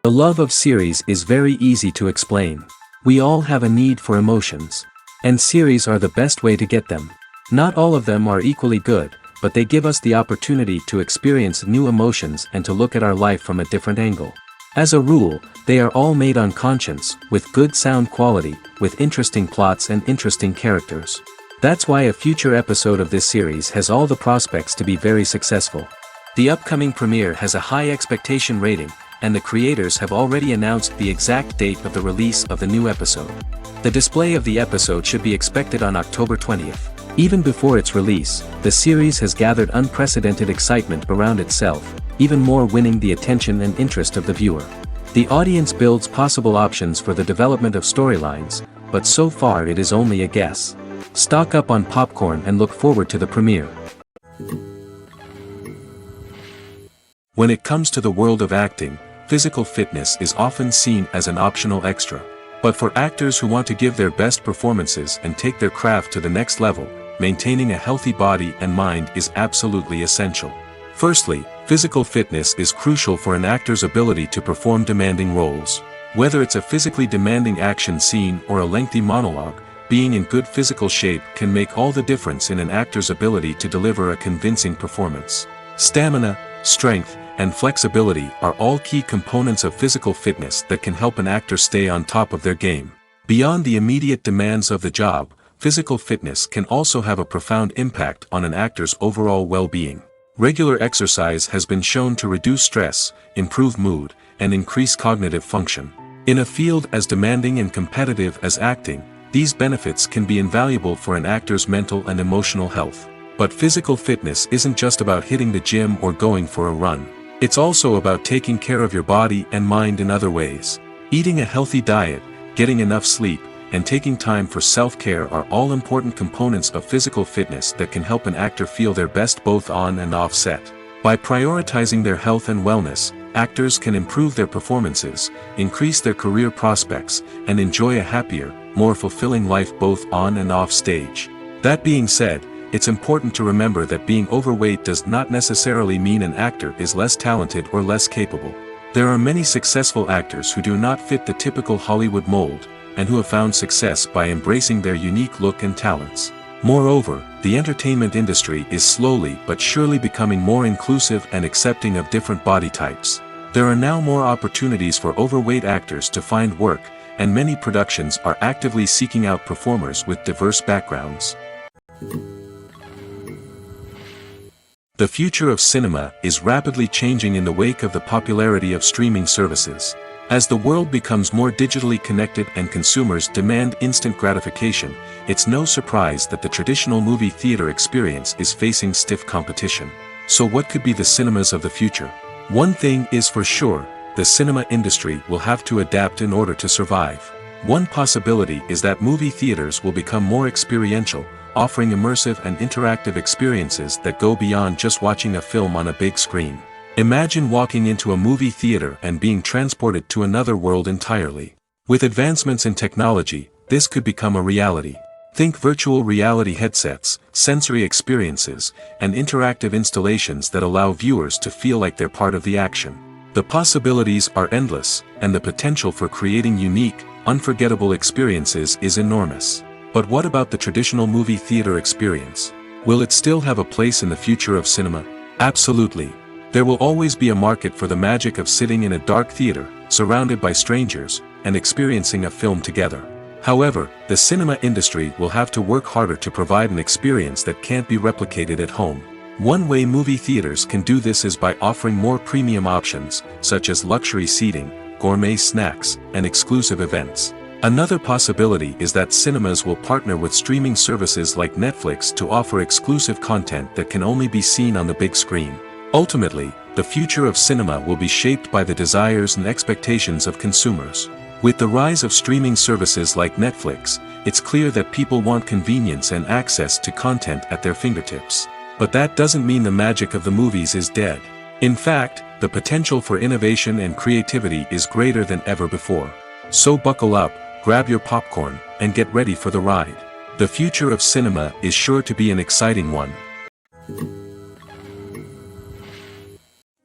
The love of series is very easy to explain. We all have a need for emotions. And series are the best way to get them. Not all of them are equally good, but they give us the opportunity to experience new emotions and to look at our life from a different angle. As a rule, they are all made on conscience, with good sound quality, with interesting plots and interesting characters. That's why a future episode of this series has all the prospects to be very successful. The upcoming premiere has a high expectation rating, and the creators have already announced the exact date of the release of the new episode. The display of the episode should be expected on October 20th. Even before its release, the series has gathered unprecedented excitement around itself, even more winning the attention and interest of the viewer. The audience builds possible options for the development of storylines, but so far it is only a guess. Stock up on popcorn and look forward to the premiere. When it comes to the world of acting, physical fitness is often seen as an optional extra. But for actors who want to give their best performances and take their craft to the next level, maintaining a healthy body and mind is absolutely essential. Firstly, physical fitness is crucial for an actor's ability to perform demanding roles. Whether it's a physically demanding action scene or a lengthy monologue, being in good physical shape can make all the difference in an actor's ability to deliver a convincing performance. Stamina, strength, and flexibility are all key components of physical fitness that can help an actor stay on top of their game. Beyond the immediate demands of the job, physical fitness can also have a profound impact on an actor's overall well-being. Regular exercise has been shown to reduce stress, improve mood, and increase cognitive function. In a field as demanding and competitive as acting, these benefits can be invaluable for an actor's mental and emotional health. But physical fitness isn't just about hitting the gym or going for a run. It's also about taking care of your body and mind in other ways. Eating a healthy diet, getting enough sleep, and taking time for self-care are all important components of physical fitness that can help an actor feel their best both on and off set. By prioritizing their health and wellness, actors can improve their performances, increase their career prospects, and enjoy a happier, more fulfilling life both on and off stage. That being said, it's important to remember that being overweight does not necessarily mean an actor is less talented or less capable. There are many successful actors who do not fit the typical Hollywood mold, and who have found success by embracing their unique look and talents. Moreover, the entertainment industry is slowly but surely becoming more inclusive and accepting of different body types. There are now more opportunities for overweight actors to find work, and many productions are actively seeking out performers with diverse backgrounds. The future of cinema is rapidly changing in the wake of the popularity of streaming services. As the world becomes more digitally connected and consumers demand instant gratification, it's no surprise that the traditional movie theater experience is facing stiff competition. So what could be the cinemas of the future? One thing is for sure, the cinema industry will have to adapt in order to survive. One possibility is that movie theaters will become more experiential, offering immersive and interactive experiences that go beyond just watching a film on a big screen. Imagine walking into a movie theater and being transported to another world entirely. With advancements in technology, this could become a reality. Think virtual reality headsets, sensory experiences, and interactive installations that allow viewers to feel like they're part of the action. The possibilities are endless, and the potential for creating unique, unforgettable experiences is enormous. But what about the traditional movie theater experience? Will it still have a place in the future of cinema? Absolutely. There will always be a market for the magic of sitting in a dark theater, surrounded by strangers, and experiencing a film together. However, the cinema industry will have to work harder to provide an experience that can't be replicated at home. One way movie theaters can do this is by offering more premium options, such as luxury seating, gourmet snacks, and exclusive events. Another possibility is that cinemas will partner with streaming services like Netflix to offer exclusive content that can only be seen on the big screen. Ultimately, the future of cinema will be shaped by the desires and expectations of consumers. With the rise of streaming services like Netflix, it's clear that people want convenience and access to content at their fingertips. But that doesn't mean the magic of the movies is dead. In fact, the potential for innovation and creativity is greater than ever before. So buckle up, grab your popcorn, and get ready for the ride. The future of cinema is sure to be an exciting one.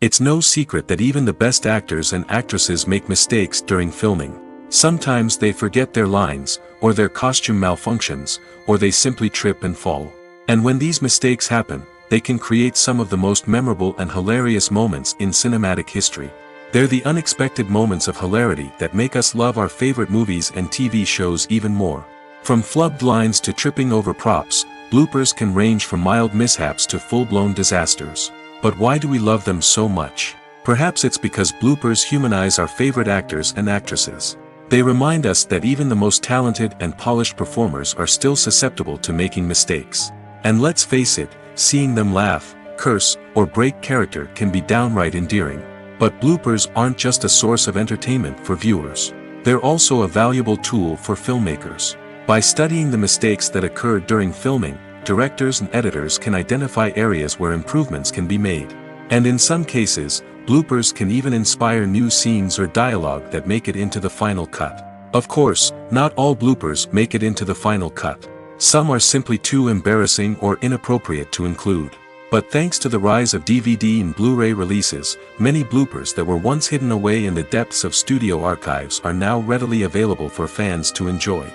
It's no secret that even the best actors and actresses make mistakes during filming. Sometimes they forget their lines, or their costume malfunctions, or they simply trip and fall. And when these mistakes happen, they can create some of the most memorable and hilarious moments in cinematic history. They're the unexpected moments of hilarity that make us love our favorite movies and TV shows even more. From flubbed lines to tripping over props, bloopers can range from mild mishaps to full-blown disasters. But why do we love them so much? Perhaps it's because bloopers humanize our favorite actors and actresses. They remind us that even the most talented and polished performers are still susceptible to making mistakes. And let's face it, seeing them laugh, curse, or break character can be downright endearing. But bloopers aren't just a source of entertainment for viewers. They're also a valuable tool for filmmakers. By studying the mistakes that occur during filming, directors and editors can identify areas where improvements can be made. And in some cases, bloopers can even inspire new scenes or dialogue that make it into the final cut. Of course, not all bloopers make it into the final cut. Some are simply too embarrassing or inappropriate to include. But thanks to the rise of DVD and Blu-ray releases, many bloopers that were once hidden away in the depths of studio archives are now readily available for fans to enjoy.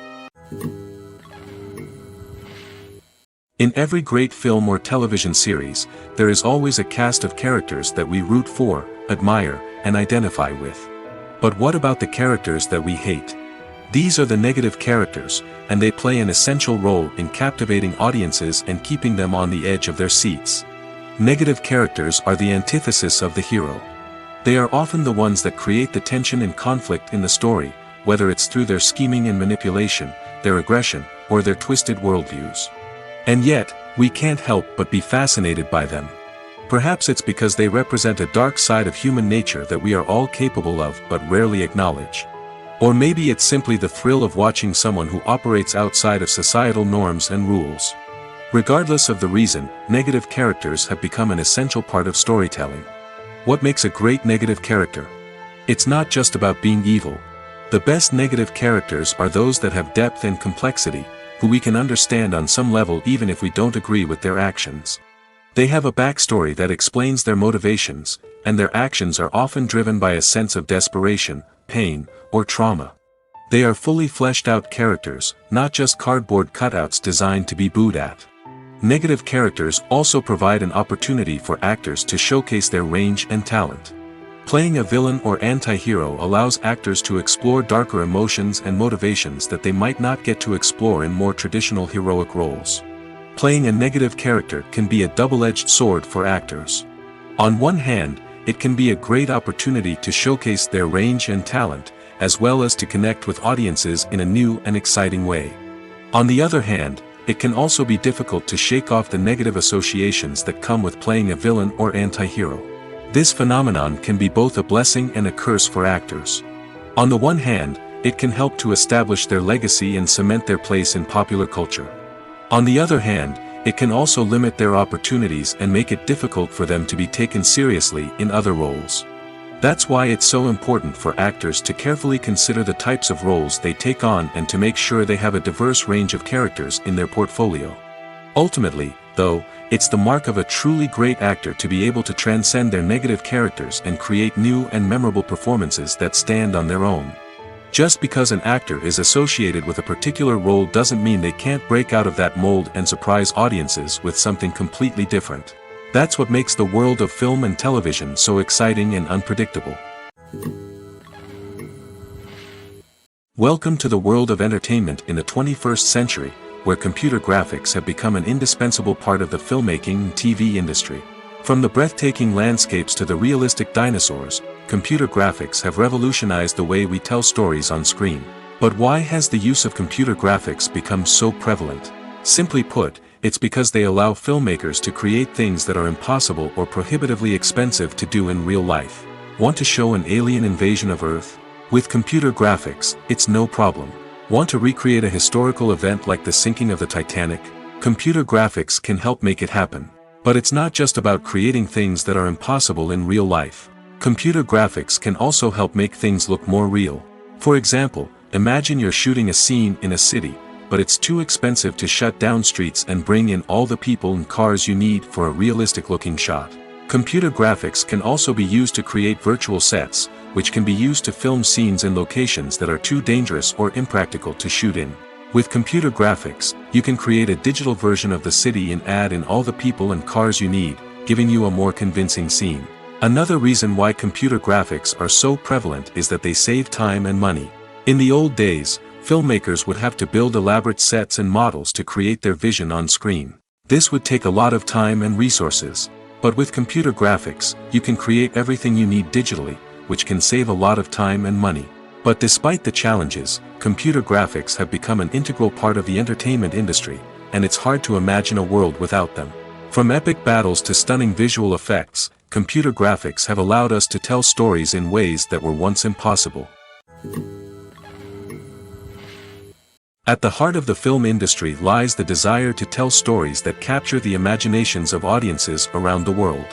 In every great film or television series, there is always a cast of characters that we root for, admire, and identify with. But what about the characters that we hate? These are the negative characters, and they play an essential role in captivating audiences and keeping them on the edge of their seats. Negative characters are the antithesis of the hero. They are often the ones that create the tension and conflict in the story, whether it's through their scheming and manipulation, their aggression, or their twisted worldviews. And yet, we can't help but be fascinated by them. Perhaps it's because they represent a dark side of human nature that we are all capable of but rarely acknowledge. Or maybe it's simply the thrill of watching someone who operates outside of societal norms and rules. Regardless of the reason, negative characters have become an essential part of storytelling. What makes a great negative character? It's not just about being evil. The best negative characters are those that have depth and complexity, who we can understand on some level even if we don't agree with their actions. They have a backstory that explains their motivations, and their actions are often driven by a sense of desperation, pain, or trauma. They are fully fleshed out characters, not just cardboard cutouts designed to be booed at. Negative characters also provide an opportunity for actors to showcase their range and talent. Playing a villain or anti-hero allows actors to explore darker emotions and motivations that they might not get to explore in more traditional heroic roles. Playing a negative character can be a double-edged sword for actors. On one hand, it can be a great opportunity to showcase their range and talent, as well as to connect with audiences in a new and exciting way. On the other hand, it can also be difficult to shake off the negative associations that come with playing a villain or anti-hero. This phenomenon can be both a blessing and a curse for actors. On the one hand, it can help to establish their legacy and cement their place in popular culture. On the other hand, it can also limit their opportunities and make it difficult for them to be taken seriously in other roles. That's why it's so important for actors to carefully consider the types of roles they take on and to make sure they have a diverse range of characters in their portfolio. Ultimately, though, it's the mark of a truly great actor to be able to transcend their negative characters and create new and memorable performances that stand on their own. Just because an actor is associated with a particular role doesn't mean they can't break out of that mold and surprise audiences with something completely different. That's what makes the world of film and television so exciting and unpredictable. Welcome to the world of entertainment in the 21st century, where computer graphics have become an indispensable part of the filmmaking and TV industry. From the breathtaking landscapes to the realistic dinosaurs, computer graphics have revolutionized the way we tell stories on screen. But why has the use of computer graphics become so prevalent? Simply put, it's because they allow filmmakers to create things that are impossible or prohibitively expensive to do in real life. Want to show an alien invasion of Earth? With computer graphics, it's no problem. Want to recreate a historical event like the sinking of the Titanic? Computer graphics can help make it happen. But it's not just about creating things that are impossible in real life. Computer graphics can also help make things look more real. For example, imagine you're shooting a scene in a city, but it's too expensive to shut down streets and bring in all the people and cars you need for a realistic-looking shot. Computer graphics can also be used to create virtual sets, which can be used to film scenes in locations that are too dangerous or impractical to shoot in. With computer graphics, you can create a digital version of the city and add in all the people and cars you need, giving you a more convincing scene. Another reason why computer graphics are so prevalent is that they save time and money. In the old days, filmmakers would have to build elaborate sets and models to create their vision on screen. This would take a lot of time and resources. But with computer graphics, you can create everything you need digitally, which can save a lot of time and money. But despite the challenges, computer graphics have become an integral part of the entertainment industry, and it's hard to imagine a world without them. From epic battles to stunning visual effects, computer graphics have allowed us to tell stories in ways that were once impossible. At the heart of the film industry lies the desire to tell stories that capture the imaginations of audiences around the world.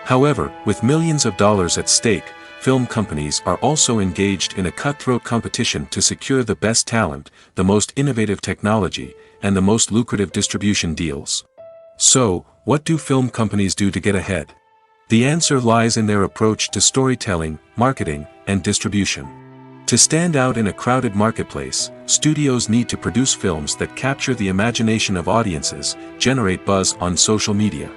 However, with millions of dollars at stake, film companies are also engaged in a cutthroat competition to secure the best talent, the most innovative technology, and the most lucrative distribution deals. So, what do film companies do to get ahead? The answer lies in their approach to storytelling, marketing, and distribution. To stand out in a crowded marketplace, studios need to produce films that capture the imagination of audiences, generate buzz on social media.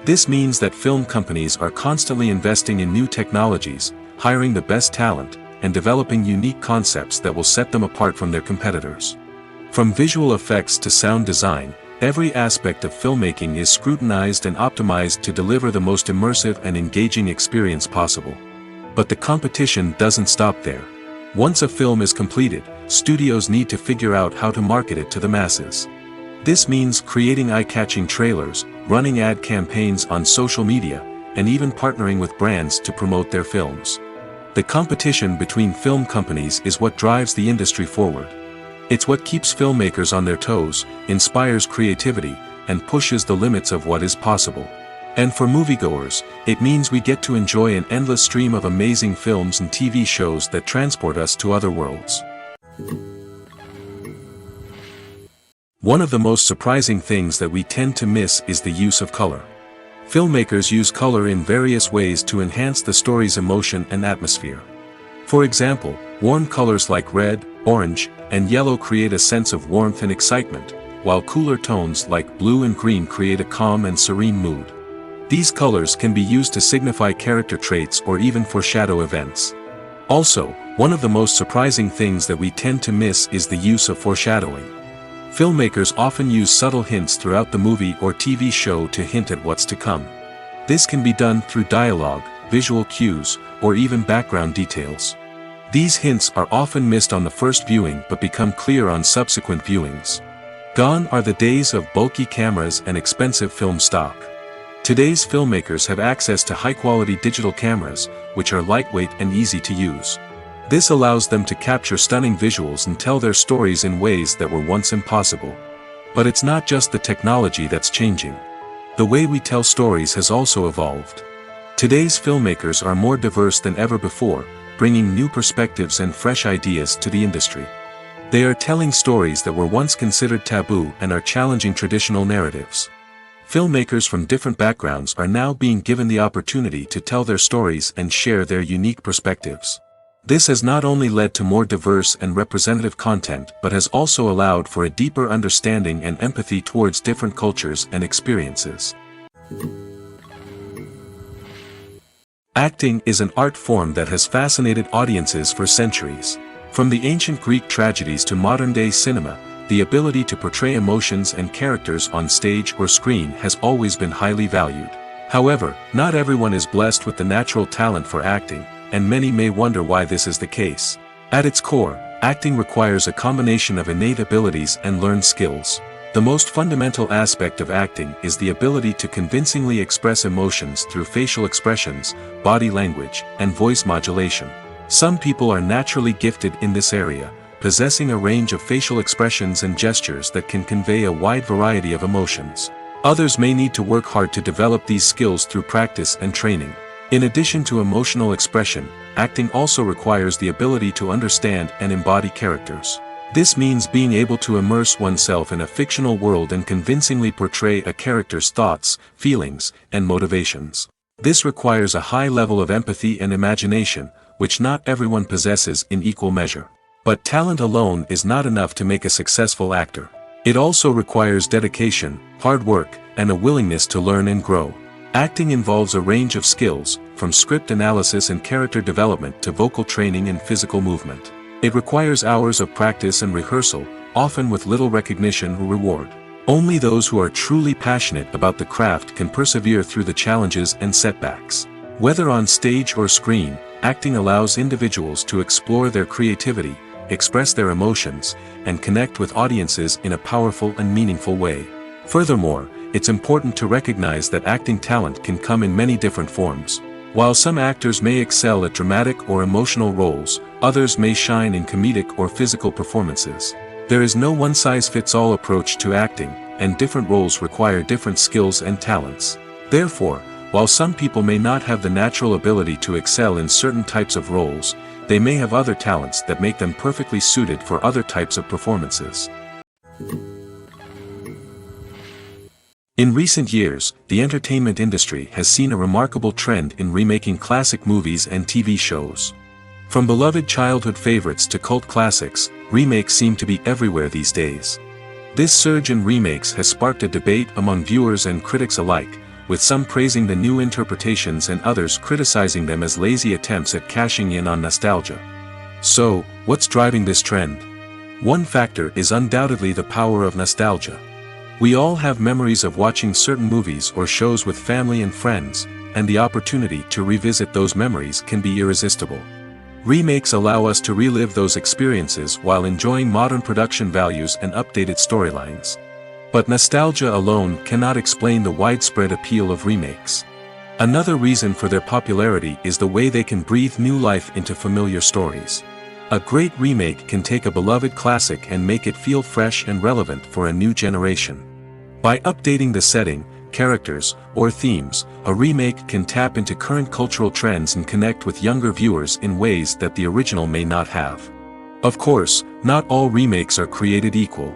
This means that film companies are constantly investing in new technologies, hiring the best talent, and developing unique concepts that will set them apart from their competitors. From visual effects to sound design, every aspect of filmmaking is scrutinized and optimized to deliver the most immersive and engaging experience possible. But the competition doesn't stop there. Once a film is completed, studios need to figure out how to market it to the masses. This means creating eye-catching trailers, running ad campaigns on social media, and even partnering with brands to promote their films. The competition between film companies is what drives the industry forward. It's what keeps filmmakers on their toes, inspires creativity, and pushes the limits of what is possible. And for moviegoers, it means we get to enjoy an endless stream of amazing films and TV shows that transport us to other worlds. One of the most surprising things that we tend to miss is the use of color. Filmmakers use color in various ways to enhance the story's emotion and atmosphere. For example, warm colors like red, orange, and yellow create a sense of warmth and excitement, while cooler tones like blue and green create a calm and serene mood. These colors can be used to signify character traits or even foreshadow events. Also, one of the most surprising things that we tend to miss is the use of foreshadowing. Filmmakers often use subtle hints throughout the movie or TV show to hint at what's to come. This can be done through dialogue, visual cues, or even background details. These hints are often missed on the first viewing but become clear on subsequent viewings. Gone are the days of bulky cameras and expensive film stock. Today's filmmakers have access to high-quality digital cameras, which are lightweight and easy to use. This allows them to capture stunning visuals and tell their stories in ways that were once impossible. But it's not just the technology that's changing. The way we tell stories has also evolved. Today's filmmakers are more diverse than ever before, bringing new perspectives and fresh ideas to the industry. They are telling stories that were once considered taboo and are challenging traditional narratives. Filmmakers from different backgrounds are now being given the opportunity to tell their stories and share their unique perspectives. This has not only led to more diverse and representative content but has also allowed for a deeper understanding and empathy towards different cultures and experiences. Acting is an art form that has fascinated audiences for centuries. From the ancient Greek tragedies to modern-day cinema, the ability to portray emotions and characters on stage or screen has always been highly valued. However, not everyone is blessed with the natural talent for acting, and many may wonder why this is the case. At its core, acting requires a combination of innate abilities and learned skills. The most fundamental aspect of acting is the ability to convincingly express emotions through facial expressions, body language, and voice modulation. Some people are naturally gifted in this area, possessing a range of facial expressions and gestures that can convey a wide variety of emotions. Others may need to work hard to develop these skills through practice and training. In addition to emotional expression, acting also requires the ability to understand and embody characters. This means being able to immerse oneself in a fictional world and convincingly portray a character's thoughts, feelings, and motivations. This requires a high level of empathy and imagination, which not everyone possesses in equal measure. But talent alone is not enough to make a successful actor. It also requires dedication, hard work, and a willingness to learn and grow. Acting involves a range of skills, from script analysis and character development to vocal training and physical movement. It requires hours of practice and rehearsal, often with little recognition or reward. Only those who are truly passionate about the craft can persevere through the challenges and setbacks. Whether on stage or screen, acting allows individuals to explore their creativity, express their emotions, and connect with audiences in a powerful and meaningful way. Furthermore, it's important to recognize that acting talent can come in many different forms. While some actors may excel at dramatic or emotional roles, others may shine in comedic or physical performances. There is no one-size-fits-all approach to acting, and different roles require different skills and talents. Therefore, while some people may not have the natural ability to excel in certain types of roles, they may have other talents that make them perfectly suited for other types of performances. In recent years, the entertainment industry has seen a remarkable trend in remaking classic movies and TV shows. From beloved childhood favorites to cult classics, remakes seem to be everywhere these days. This surge in remakes has sparked a debate among viewers and critics alike, with some praising the new interpretations and others criticizing them as lazy attempts at cashing in on nostalgia. So, what's driving this trend? One factor is undoubtedly the power of nostalgia. We all have memories of watching certain movies or shows with family and friends, and the opportunity to revisit those memories can be irresistible. Remakes allow us to relive those experiences while enjoying modern production values and updated storylines. But nostalgia alone cannot explain the widespread appeal of remakes. Another reason for their popularity is the way they can breathe new life into familiar stories. A great remake can take a beloved classic and make it feel fresh and relevant for a new generation. By updating the setting, characters, or themes, a remake can tap into current cultural trends and connect with younger viewers in ways that the original may not have. Of course, not all remakes are created equal.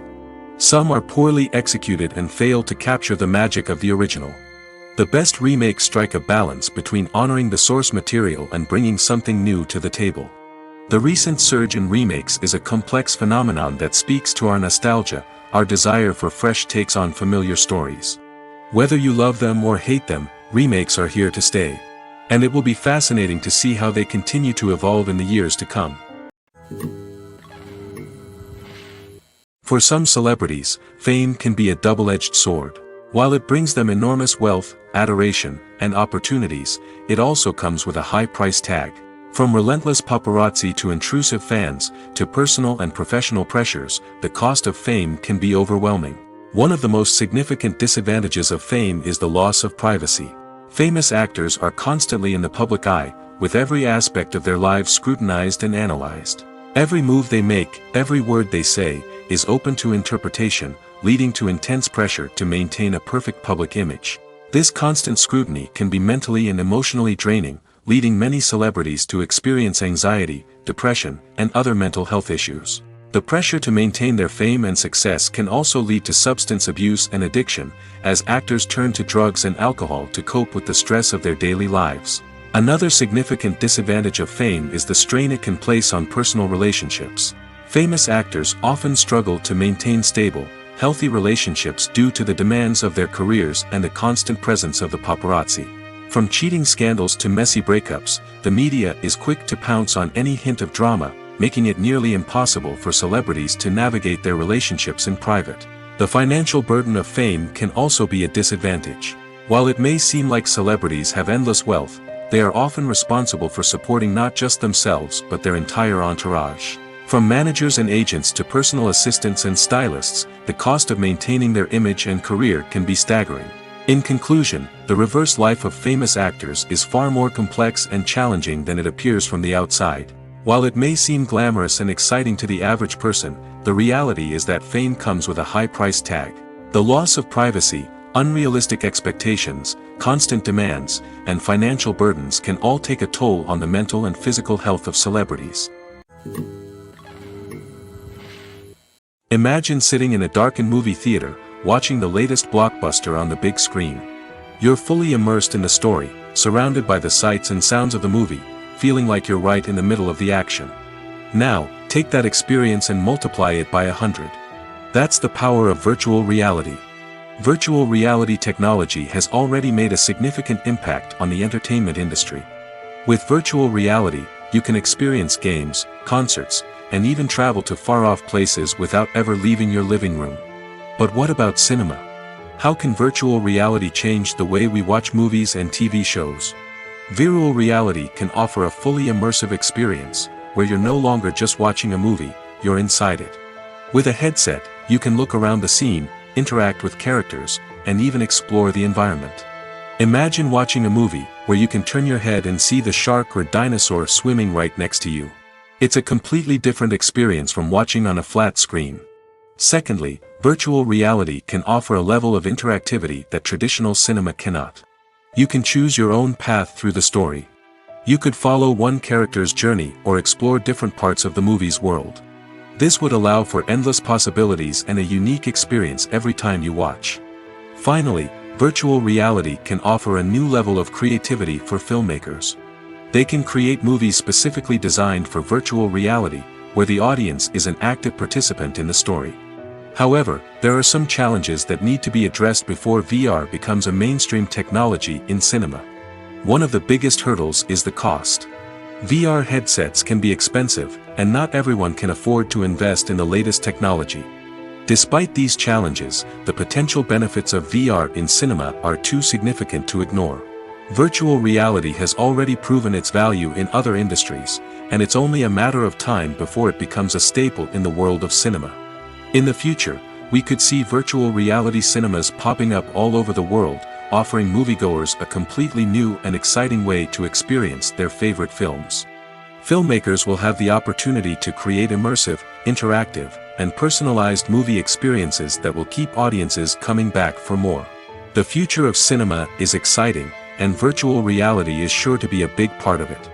Some are poorly executed and fail to capture the magic of the original. The best remakes strike a balance between honoring the source material and bringing something new to the table. The recent surge in remakes is a complex phenomenon that speaks to our nostalgia, our desire for fresh takes on familiar stories. Whether you love them or hate them, remakes are here to stay. And it will be fascinating to see how they continue to evolve in the years to come. For some celebrities, fame can be a double-edged sword. While it brings them enormous wealth, adoration, and opportunities, it also comes with a high price tag. From relentless paparazzi to intrusive fans, to personal and professional pressures, the cost of fame can be overwhelming. One of the most significant disadvantages of fame is the loss of privacy. Famous actors are constantly in the public eye, with every aspect of their lives scrutinized and analyzed. Every move they make, every word they say, is open to interpretation, leading to intense pressure to maintain a perfect public image. This constant scrutiny can be mentally and emotionally draining, leading many celebrities to experience anxiety, depression, and other mental health issues. The pressure to maintain their fame and success can also lead to substance abuse and addiction, as actors turn to drugs and alcohol to cope with the stress of their daily lives. Another significant disadvantage of fame is the strain it can place on personal relationships. Famous actors often struggle to maintain stable, healthy relationships due to the demands of their careers and the constant presence of the paparazzi. From cheating scandals to messy breakups, the media is quick to pounce on any hint of drama, making it nearly impossible for celebrities to navigate their relationships in private. The financial burden of fame can also be a disadvantage. While it may seem like celebrities have endless wealth, they are often responsible for supporting not just themselves but their entire entourage. From managers and agents to personal assistants and stylists, the cost of maintaining their image and career can be staggering. In conclusion, the reverse life of famous actors is far more complex and challenging than it appears from the outside. While it may seem glamorous and exciting to the average person, the reality is that fame comes with a high price tag. The loss of privacy, unrealistic expectations, constant demands, and financial burdens can all take a toll on the mental and physical health of celebrities. Imagine sitting in a darkened movie theater, watching the latest blockbuster on the big screen. You're fully immersed in the story, surrounded by the sights and sounds of the movie, feeling like you're right in the middle of the action. Now, take that experience and multiply it by 100. That's the power of virtual reality. Virtual reality technology has already made a significant impact on the entertainment industry. With virtual reality, you can experience games, concerts, and even travel to far-off places without ever leaving your living room. But what about cinema? How can virtual reality change the way we watch movies and TV shows? Virtual reality can offer a fully immersive experience, where you're no longer just watching a movie, you're inside it. With a headset, you can look around the scene, interact with characters, and even explore the environment. Imagine watching a movie where you can turn your head and see the shark or dinosaur swimming right next to you. It's a completely different experience from watching on a flat screen. Secondly, virtual reality can offer a level of interactivity that traditional cinema cannot. You can choose your own path through the story. You could follow one character's journey or explore different parts of the movie's world. This would allow for endless possibilities and a unique experience every time you watch. Finally, virtual reality can offer a new level of creativity for filmmakers. They can create movies specifically designed for virtual reality, where the audience is an active participant in the story. However, there are some challenges that need to be addressed before VR becomes a mainstream technology in cinema. One of the biggest hurdles is the cost. VR headsets can be expensive, and not everyone can afford to invest in the latest technology. Despite these challenges, the potential benefits of VR in cinema are too significant to ignore. Virtual reality has already proven its value in other industries, and it's only a matter of time before it becomes a staple in the world of cinema. In the future, we could see virtual reality cinemas popping up all over the world, offering moviegoers a completely new and exciting way to experience their favorite films. Filmmakers will have the opportunity to create immersive, interactive, and personalized movie experiences that will keep audiences coming back for more. The future of cinema is exciting, and virtual reality is sure to be a big part of it.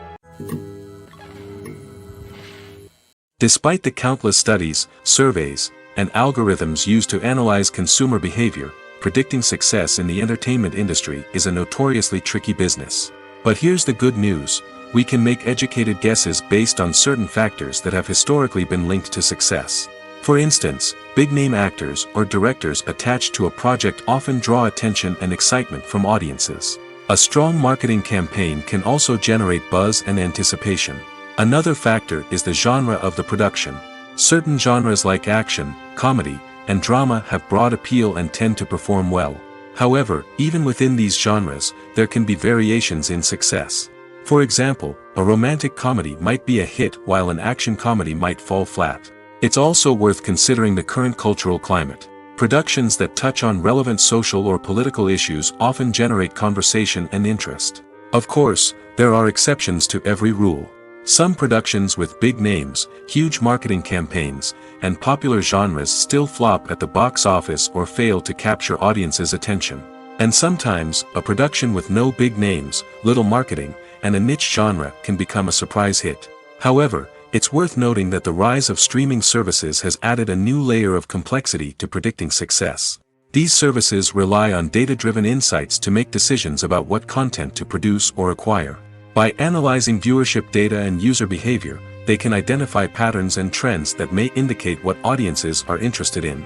Despite the countless studies, surveys, and algorithms used to analyze consumer behavior, predicting success in the entertainment industry is a notoriously tricky business. But here's the good news: we can make educated guesses based on certain factors that have historically been linked to success. For instance, big-name actors or directors attached to a project often draw attention and excitement from audiences. A strong marketing campaign can also generate buzz and anticipation. Another factor is the genre of the production. Certain genres like action, comedy, and drama have broad appeal and tend to perform well. However, even within these genres, there can be variations in success. For example, a romantic comedy might be a hit while an action comedy might fall flat. It's also worth considering the current cultural climate. Productions that touch on relevant social or political issues often generate conversation and interest. Of course, there are exceptions to every rule. Some productions with big names, huge marketing campaigns, and popular genres still flop at the box office or fail to capture audiences' attention. And sometimes, a production with no big names, little marketing, and a niche genre can become a surprise hit. However, it's worth noting that the rise of streaming services has added a new layer of complexity to predicting success. These services rely on data-driven insights to make decisions about what content to produce or acquire. By analyzing viewership data and user behavior, they can identify patterns and trends that may indicate what audiences are interested in.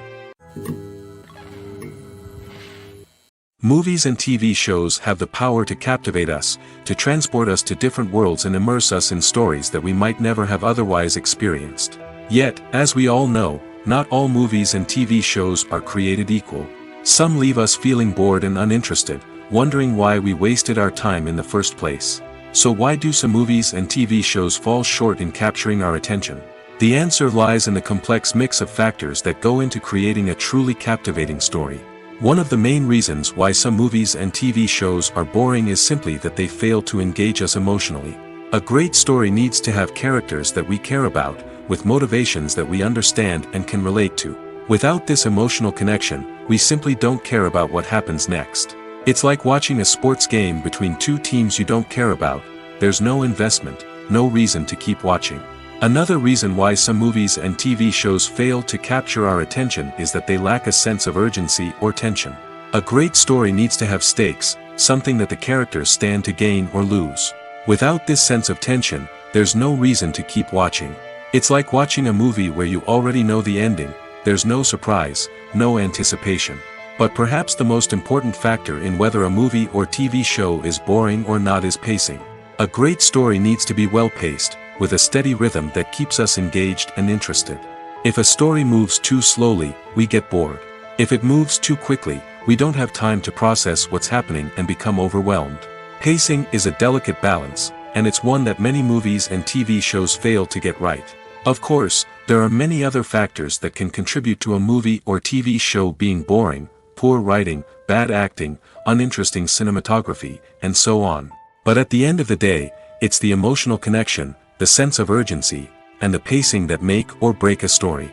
Movies and TV shows have the power to captivate us, to transport us to different worlds and immerse us in stories that we might never have otherwise experienced. Yet, as we all know, not all movies and TV shows are created equal. Some leave us feeling bored and uninterested, wondering why we wasted our time in the first place. So why do some movies and TV shows fall short in capturing our attention? The answer lies in the complex mix of factors that go into creating a truly captivating story. One of the main reasons why some movies and TV shows are boring is simply that they fail to engage us emotionally. A great story needs to have characters that we care about, with motivations that we understand and can relate to. Without this emotional connection, we simply don't care about what happens next. It's like watching a sports game between two teams you don't care about. There's no investment, no reason to keep watching. Another reason why some movies and TV shows fail to capture our attention is that they lack a sense of urgency or tension. A great story needs to have stakes, something that the characters stand to gain or lose. Without this sense of tension, there's no reason to keep watching. It's like watching a movie where you already know the ending, there's no surprise, no anticipation. But perhaps the most important factor in whether a movie or TV show is boring or not is pacing. A great story needs to be well-paced, with a steady rhythm that keeps us engaged and interested. If a story moves too slowly, we get bored. If it moves too quickly, we don't have time to process what's happening and become overwhelmed. Pacing is a delicate balance, and it's one that many movies and TV shows fail to get right. Of course, there are many other factors that can contribute to a movie or TV show being boring: poor writing, bad acting, uninteresting cinematography, and so on. But at the end of the day, it's the emotional connection, the sense of urgency, and the pacing that make or break a story.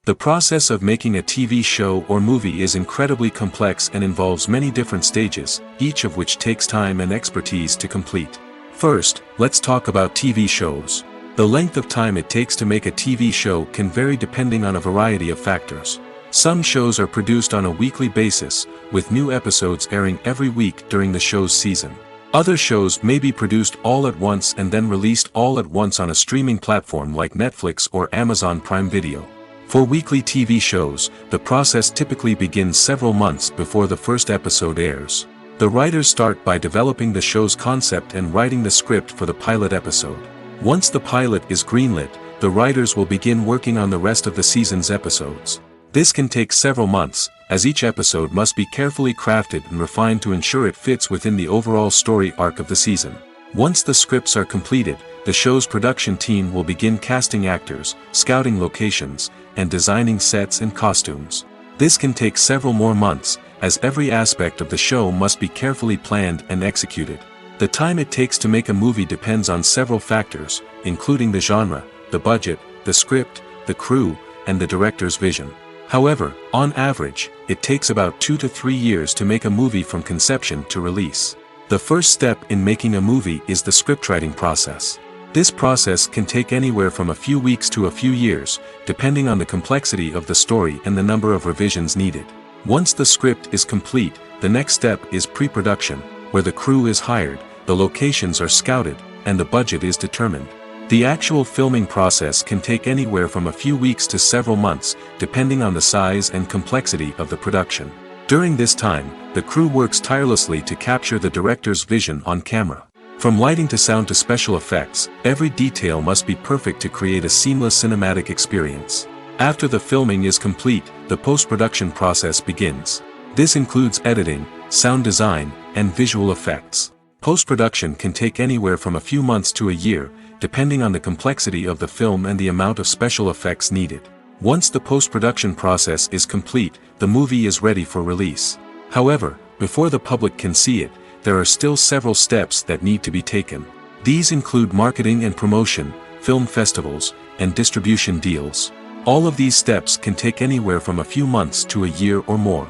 The process of making a TV show or movie is incredibly complex and involves many different stages, each of which takes time and expertise to complete. First, let's talk about TV shows. The length of time it takes to make a TV show can vary depending on a variety of factors. Some shows are produced on a weekly basis, with new episodes airing every week during the show's season. Other shows may be produced all at once and then released all at once on a streaming platform like Netflix or Amazon Prime Video. For weekly TV shows, the process typically begins several months before the first episode airs. The writers start by developing the show's concept and writing the script for the pilot episode. Once the pilot is greenlit, the writers will begin working on the rest of the season's episodes. This can take several months, as each episode must be carefully crafted and refined to ensure it fits within the overall story arc of the season. Once the scripts are completed, the show's production team will begin casting actors, scouting locations, and designing sets and costumes. This can take several more months, as every aspect of the show must be carefully planned and executed. The time it takes to make a movie depends on several factors, including the genre, the budget, the script, the crew, and the director's vision. However, on average, it takes about 2 to 3 years to make a movie from conception to release. The first step in making a movie is the scriptwriting process. This process can take anywhere from a few weeks to a few years, depending on the complexity of the story and the number of revisions needed. Once the script is complete, the next step is pre-production, where the crew is hired, the locations are scouted, and the budget is determined. The actual filming process can take anywhere from a few weeks to several months, depending on the size and complexity of the production. During this time, the crew works tirelessly to capture the director's vision on camera. From lighting to sound to special effects, every detail must be perfect to create a seamless cinematic experience. After the filming is complete, the post-production process begins. This includes editing, sound design, and visual effects. Post-production can take anywhere from a few months to a year, depending on the complexity of the film and the amount of special effects needed. Once the post-production process is complete, the movie is ready for release. However, before the public can see it, there are still several steps that need to be taken. These include marketing and promotion, film festivals, and distribution deals. All of these steps can take anywhere from a few months to a year or more.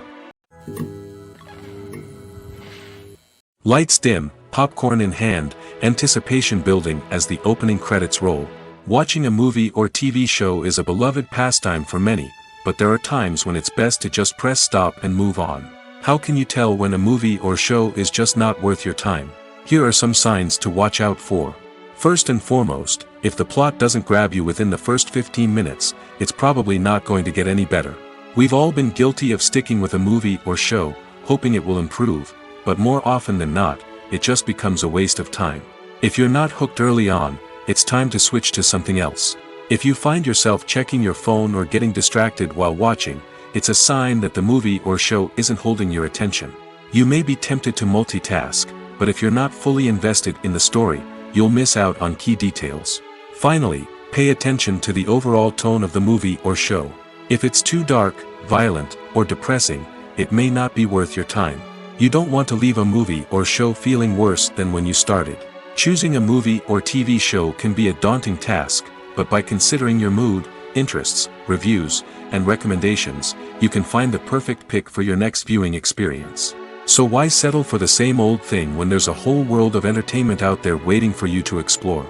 Lights dim, popcorn in hand, anticipation building as the opening credits roll. Watching a movie or TV show is a beloved pastime for many, but there are times when it's best to just press stop and move on. How can you tell when a movie or show is just not worth your time? Here are some signs to watch out for. First and foremost, if the plot doesn't grab you within the first 15 minutes, it's probably not going to get any better. We've all been guilty of sticking with a movie or show, hoping it will improve, but more often than not, it just becomes a waste of time. If you're not hooked early on, it's time to switch to something else. If you find yourself checking your phone or getting distracted while watching, it's a sign that the movie or show isn't holding your attention. You may be tempted to multitask, but if you're not fully invested in the story, you'll miss out on key details. Finally, pay attention to the overall tone of the movie or show. If it's too dark, violent, or depressing, it may not be worth your time. You don't want to leave a movie or show feeling worse than when you started. Choosing a movie or TV show can be a daunting task, but by considering your mood, interests, reviews, and recommendations, you can find the perfect pick for your next viewing experience. So why settle for the same old thing when there's a whole world of entertainment out there waiting for you to explore?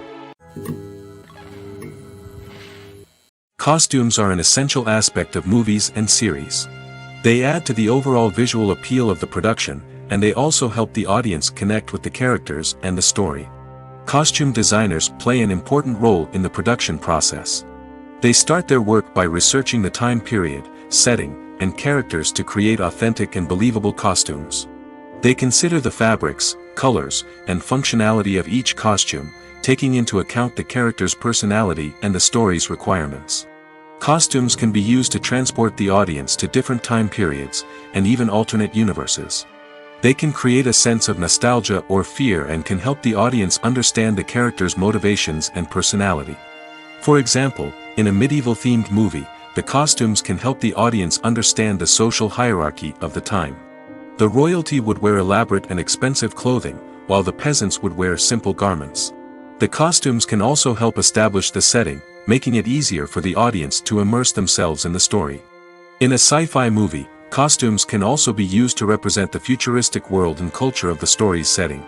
Costumes are an essential aspect of movies and series. They add to the overall visual appeal of the production, and they also help the audience connect with the characters and the story. Costume designers play an important role in the production process. They start their work by researching the time period, setting, and characters to create authentic and believable costumes. They consider the fabrics, colors, and functionality of each costume, taking into account the character's personality and the story's requirements. Costumes can be used to transport the audience to different time periods, and even alternate universes. They can create a sense of nostalgia or fear and can help the audience understand the character's motivations and personality. For example, in a medieval-themed movie, the costumes can help the audience understand the social hierarchy of the time. The royalty would wear elaborate and expensive clothing, while the peasants would wear simple garments. The costumes can also help establish the setting, making it easier for the audience to immerse themselves in the story. In a sci-fi movie, costumes can also be used to represent the futuristic world and culture of the story's setting.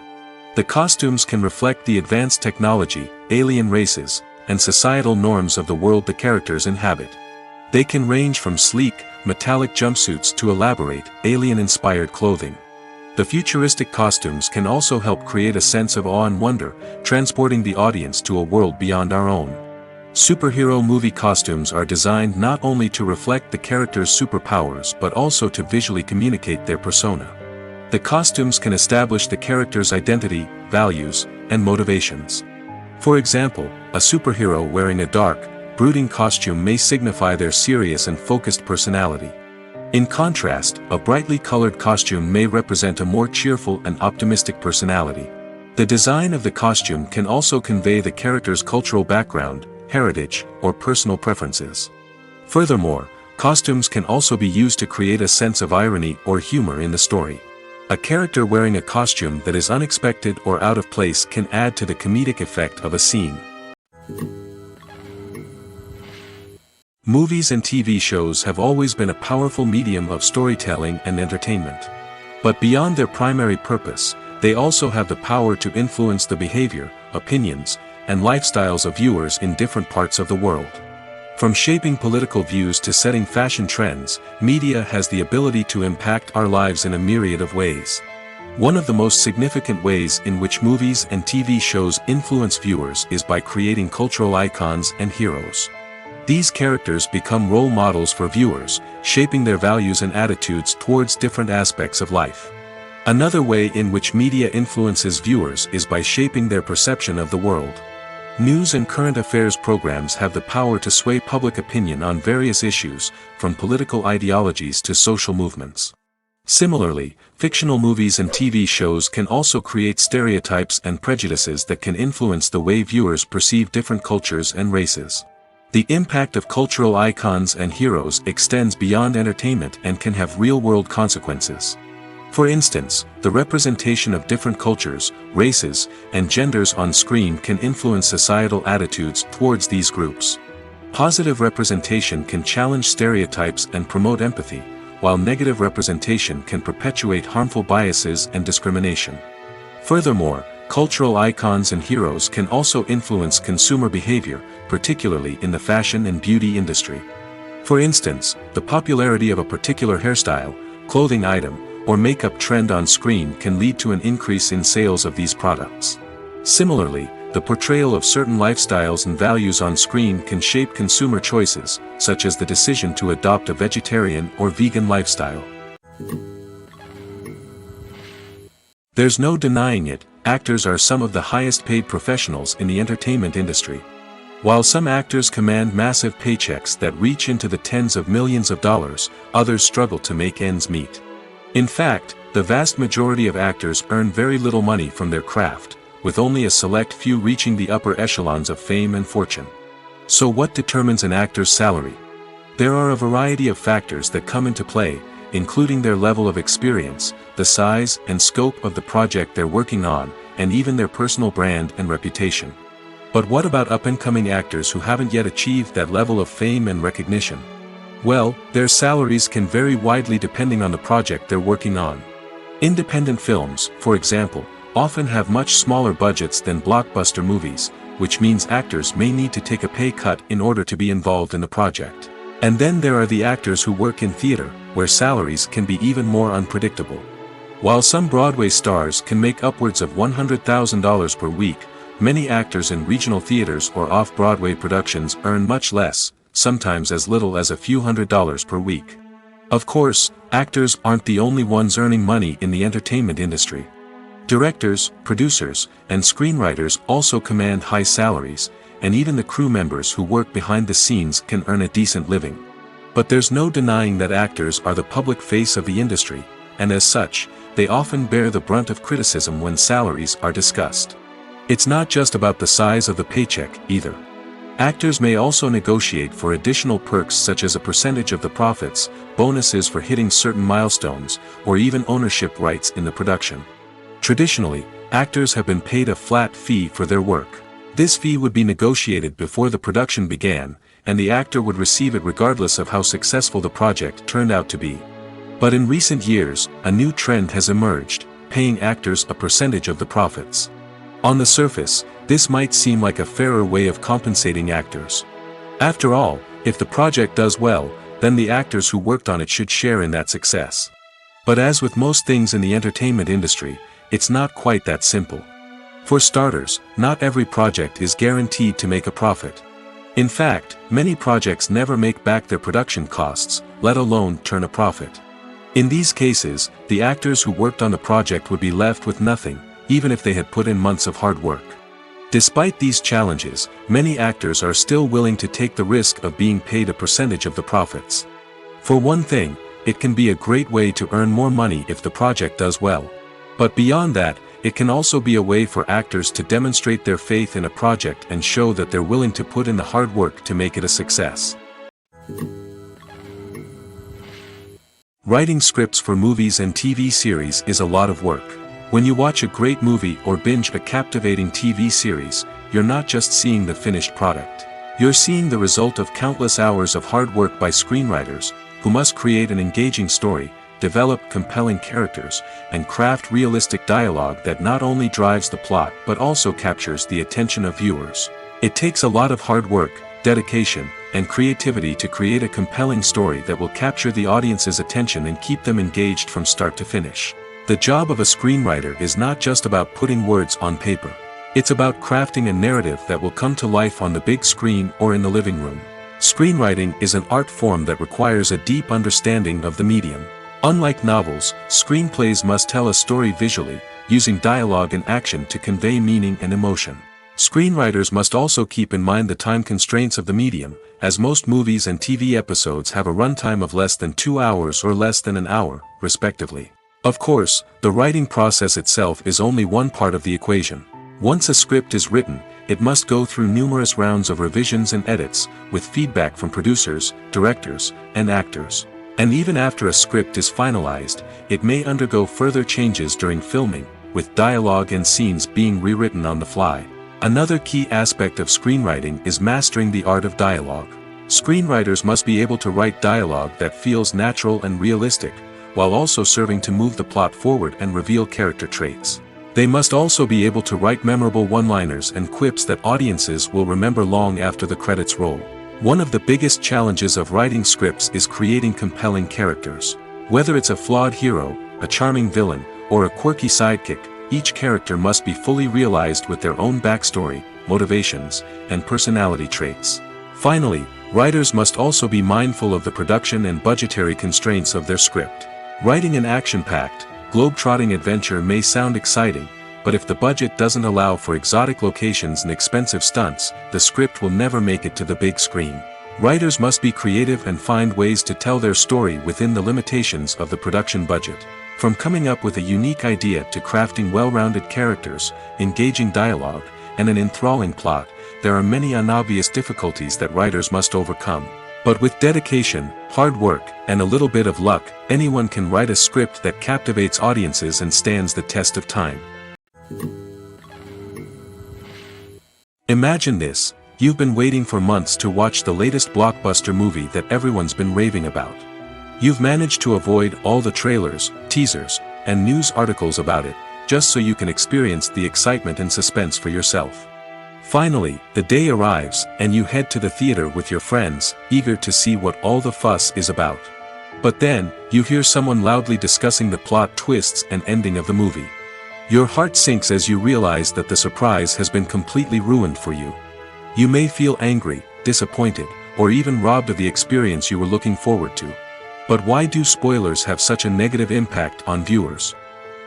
The costumes can reflect the advanced technology, alien races, and societal norms of the world the characters inhabit. They can range from sleek, metallic jumpsuits to elaborate, alien-inspired clothing. The futuristic costumes can also help create a sense of awe and wonder, transporting the audience to a world beyond our own. Superhero movie costumes are designed not only to reflect the character's superpowers but also to visually communicate their persona. The costumes can establish the character's identity, values, and motivations. For example, a superhero wearing a dark, brooding costume may signify their serious and focused personality. In contrast, a brightly colored costume may represent a more cheerful and optimistic personality. The design of the costume can also convey the character's cultural background, heritage, or personal preferences. Furthermore, costumes can also be used to create a sense of irony or humor in the story. A character wearing a costume that is unexpected or out of place can add to the comedic effect of a scene. Movies and TV shows have always been a powerful medium of storytelling and entertainment. But beyond their primary purpose, they also have the power to influence the behavior, opinions, and lifestyles of viewers in different parts of the world. From shaping political views to setting fashion trends, media has the ability to impact our lives in a myriad of ways. One of the most significant ways in which movies and TV shows influence viewers is by creating cultural icons and heroes. These characters become role models for viewers, shaping their values and attitudes towards different aspects of life. Another way in which media influences viewers is by shaping their perception of the world. News and current affairs programs have the power to sway public opinion on various issues, from political ideologies to social movements. Similarly, fictional movies and TV shows can also create stereotypes and prejudices that can influence the way viewers perceive different cultures and races. The impact of cultural icons and heroes extends beyond entertainment and can have real-world consequences. For instance, the representation of different cultures, races, and genders on screen can influence societal attitudes towards these groups. Positive representation can challenge stereotypes and promote empathy, while negative representation can perpetuate harmful biases and discrimination. Furthermore, cultural icons and heroes can also influence consumer behavior, particularly in the fashion and beauty industry. For instance, the popularity of a particular hairstyle, clothing item, or makeup trend on screen can lead to an increase in sales of these products. Similarly, the portrayal of certain lifestyles and values on screen can shape consumer choices, such as the decision to adopt a vegetarian or vegan lifestyle. There's no denying it, actors are some of the highest paid professionals in the entertainment industry. While some actors command massive paychecks that reach into the tens of millions of dollars, others struggle to make ends meet. In fact, the vast majority of actors earn very little money from their craft, with only a select few reaching the upper echelons of fame and fortune. So what determines an actor's salary? There are a variety of factors that come into play, including their level of experience, the size and scope of the project they're working on, and even their personal brand and reputation. But what about up-and-coming actors who haven't yet achieved that level of fame and recognition? Well, their salaries can vary widely depending on the project they're working on. Independent films, for example, often have much smaller budgets than blockbuster movies, which means actors may need to take a pay cut in order to be involved in the project. And then there are the actors who work in theater, where salaries can be even more unpredictable. While some Broadway stars can make upwards of $100,000 per week, many actors in regional theaters or off-Broadway productions earn much less, sometimes as little as a few $100s per week. Of course, actors aren't the only ones earning money in the entertainment industry. Directors, producers, and screenwriters also command high salaries, and even the crew members who work behind the scenes can earn a decent living. But there's no denying that actors are the public face of the industry, and as such, they often bear the brunt of criticism when salaries are discussed. It's not just about the size of the paycheck, either. Actors may also negotiate for additional perks such as a percentage of the profits, bonuses for hitting certain milestones, or even ownership rights in the production. Traditionally, actors have been paid a flat fee for their work. This fee would be negotiated before the production began, and the actor would receive it regardless of how successful the project turned out to be. But in recent years, a new trend has emerged, paying actors a percentage of the profits. On the surface, this might seem like a fairer way of compensating actors. After all, if the project does well, then the actors who worked on it should share in that success. But as with most things in the entertainment industry, it's not quite that simple. For starters, not every project is guaranteed to make a profit. In fact, many projects never make back their production costs, let alone turn a profit. In these cases, the actors who worked on the project would be left with nothing, even if they had put in months of hard work. Despite these challenges, many actors are still willing to take the risk of being paid a percentage of the profits. For one thing, it can be a great way to earn more money if the project does well. But beyond that, it can also be a way for actors to demonstrate their faith in a project and show that they're willing to put in the hard work to make it a success. Writing scripts for movies and TV series is a lot of work. When you watch a great movie or binge a captivating TV series, you're not just seeing the finished product. You're seeing the result of countless hours of hard work by screenwriters, who must create an engaging story, develop compelling characters, and craft realistic dialogue that not only drives the plot but also captures the attention of viewers. It takes a lot of hard work, dedication, and creativity to create a compelling story that will capture the audience's attention and keep them engaged from start to finish. The job of a screenwriter is not just about putting words on paper. It's about crafting a narrative that will come to life on the big screen or in the living room. Screenwriting is an art form that requires a deep understanding of the medium. Unlike novels, screenplays must tell a story visually, using dialogue and action to convey meaning and emotion. Screenwriters must also keep in mind the time constraints of the medium, as most movies and TV episodes have a runtime of less than 2 hours or less than an hour, respectively. Of course, the writing process itself is only one part of the equation. Once a script is written, it must go through numerous rounds of revisions and edits, with feedback from producers, directors, and actors. And even after a script is finalized, it may undergo further changes during filming, with dialogue and scenes being rewritten on the fly. Another key aspect of screenwriting is mastering the art of dialogue. Screenwriters must be able to write dialogue that feels natural and realistic, while also serving to move the plot forward and reveal character traits. They must also be able to write memorable one-liners and quips that audiences will remember long after the credits roll. One of the biggest challenges of writing scripts is creating compelling characters. Whether it's a flawed hero, a charming villain, or a quirky sidekick, each character must be fully realized with their own backstory, motivations, and personality traits. Finally, writers must also be mindful of the production and budgetary constraints of their script. Writing an action-packed, globe-trotting adventure may sound exciting, but if the budget doesn't allow for exotic locations and expensive stunts, the script will never make it to the big screen. Writers must be creative and find ways to tell their story within the limitations of the production budget. From coming up with a unique idea to crafting well-rounded characters, engaging dialogue, and an enthralling plot, there are many unobvious difficulties that writers must overcome. But with dedication, hard work, and a little bit of luck, anyone can write a script that captivates audiences and stands the test of time. Imagine this: you've been waiting for months to watch the latest blockbuster movie that everyone's been raving about. You've managed to avoid all the trailers, teasers, and news articles about it, just so you can experience the excitement and suspense for yourself. Finally, the day arrives, and you head to the theater with your friends, eager to see what all the fuss is about. But then, you hear someone loudly discussing the plot twists and ending of the movie. Your heart sinks as you realize that the surprise has been completely ruined for you. You may feel angry, disappointed, or even robbed of the experience you were looking forward to. But why do spoilers have such a negative impact on viewers?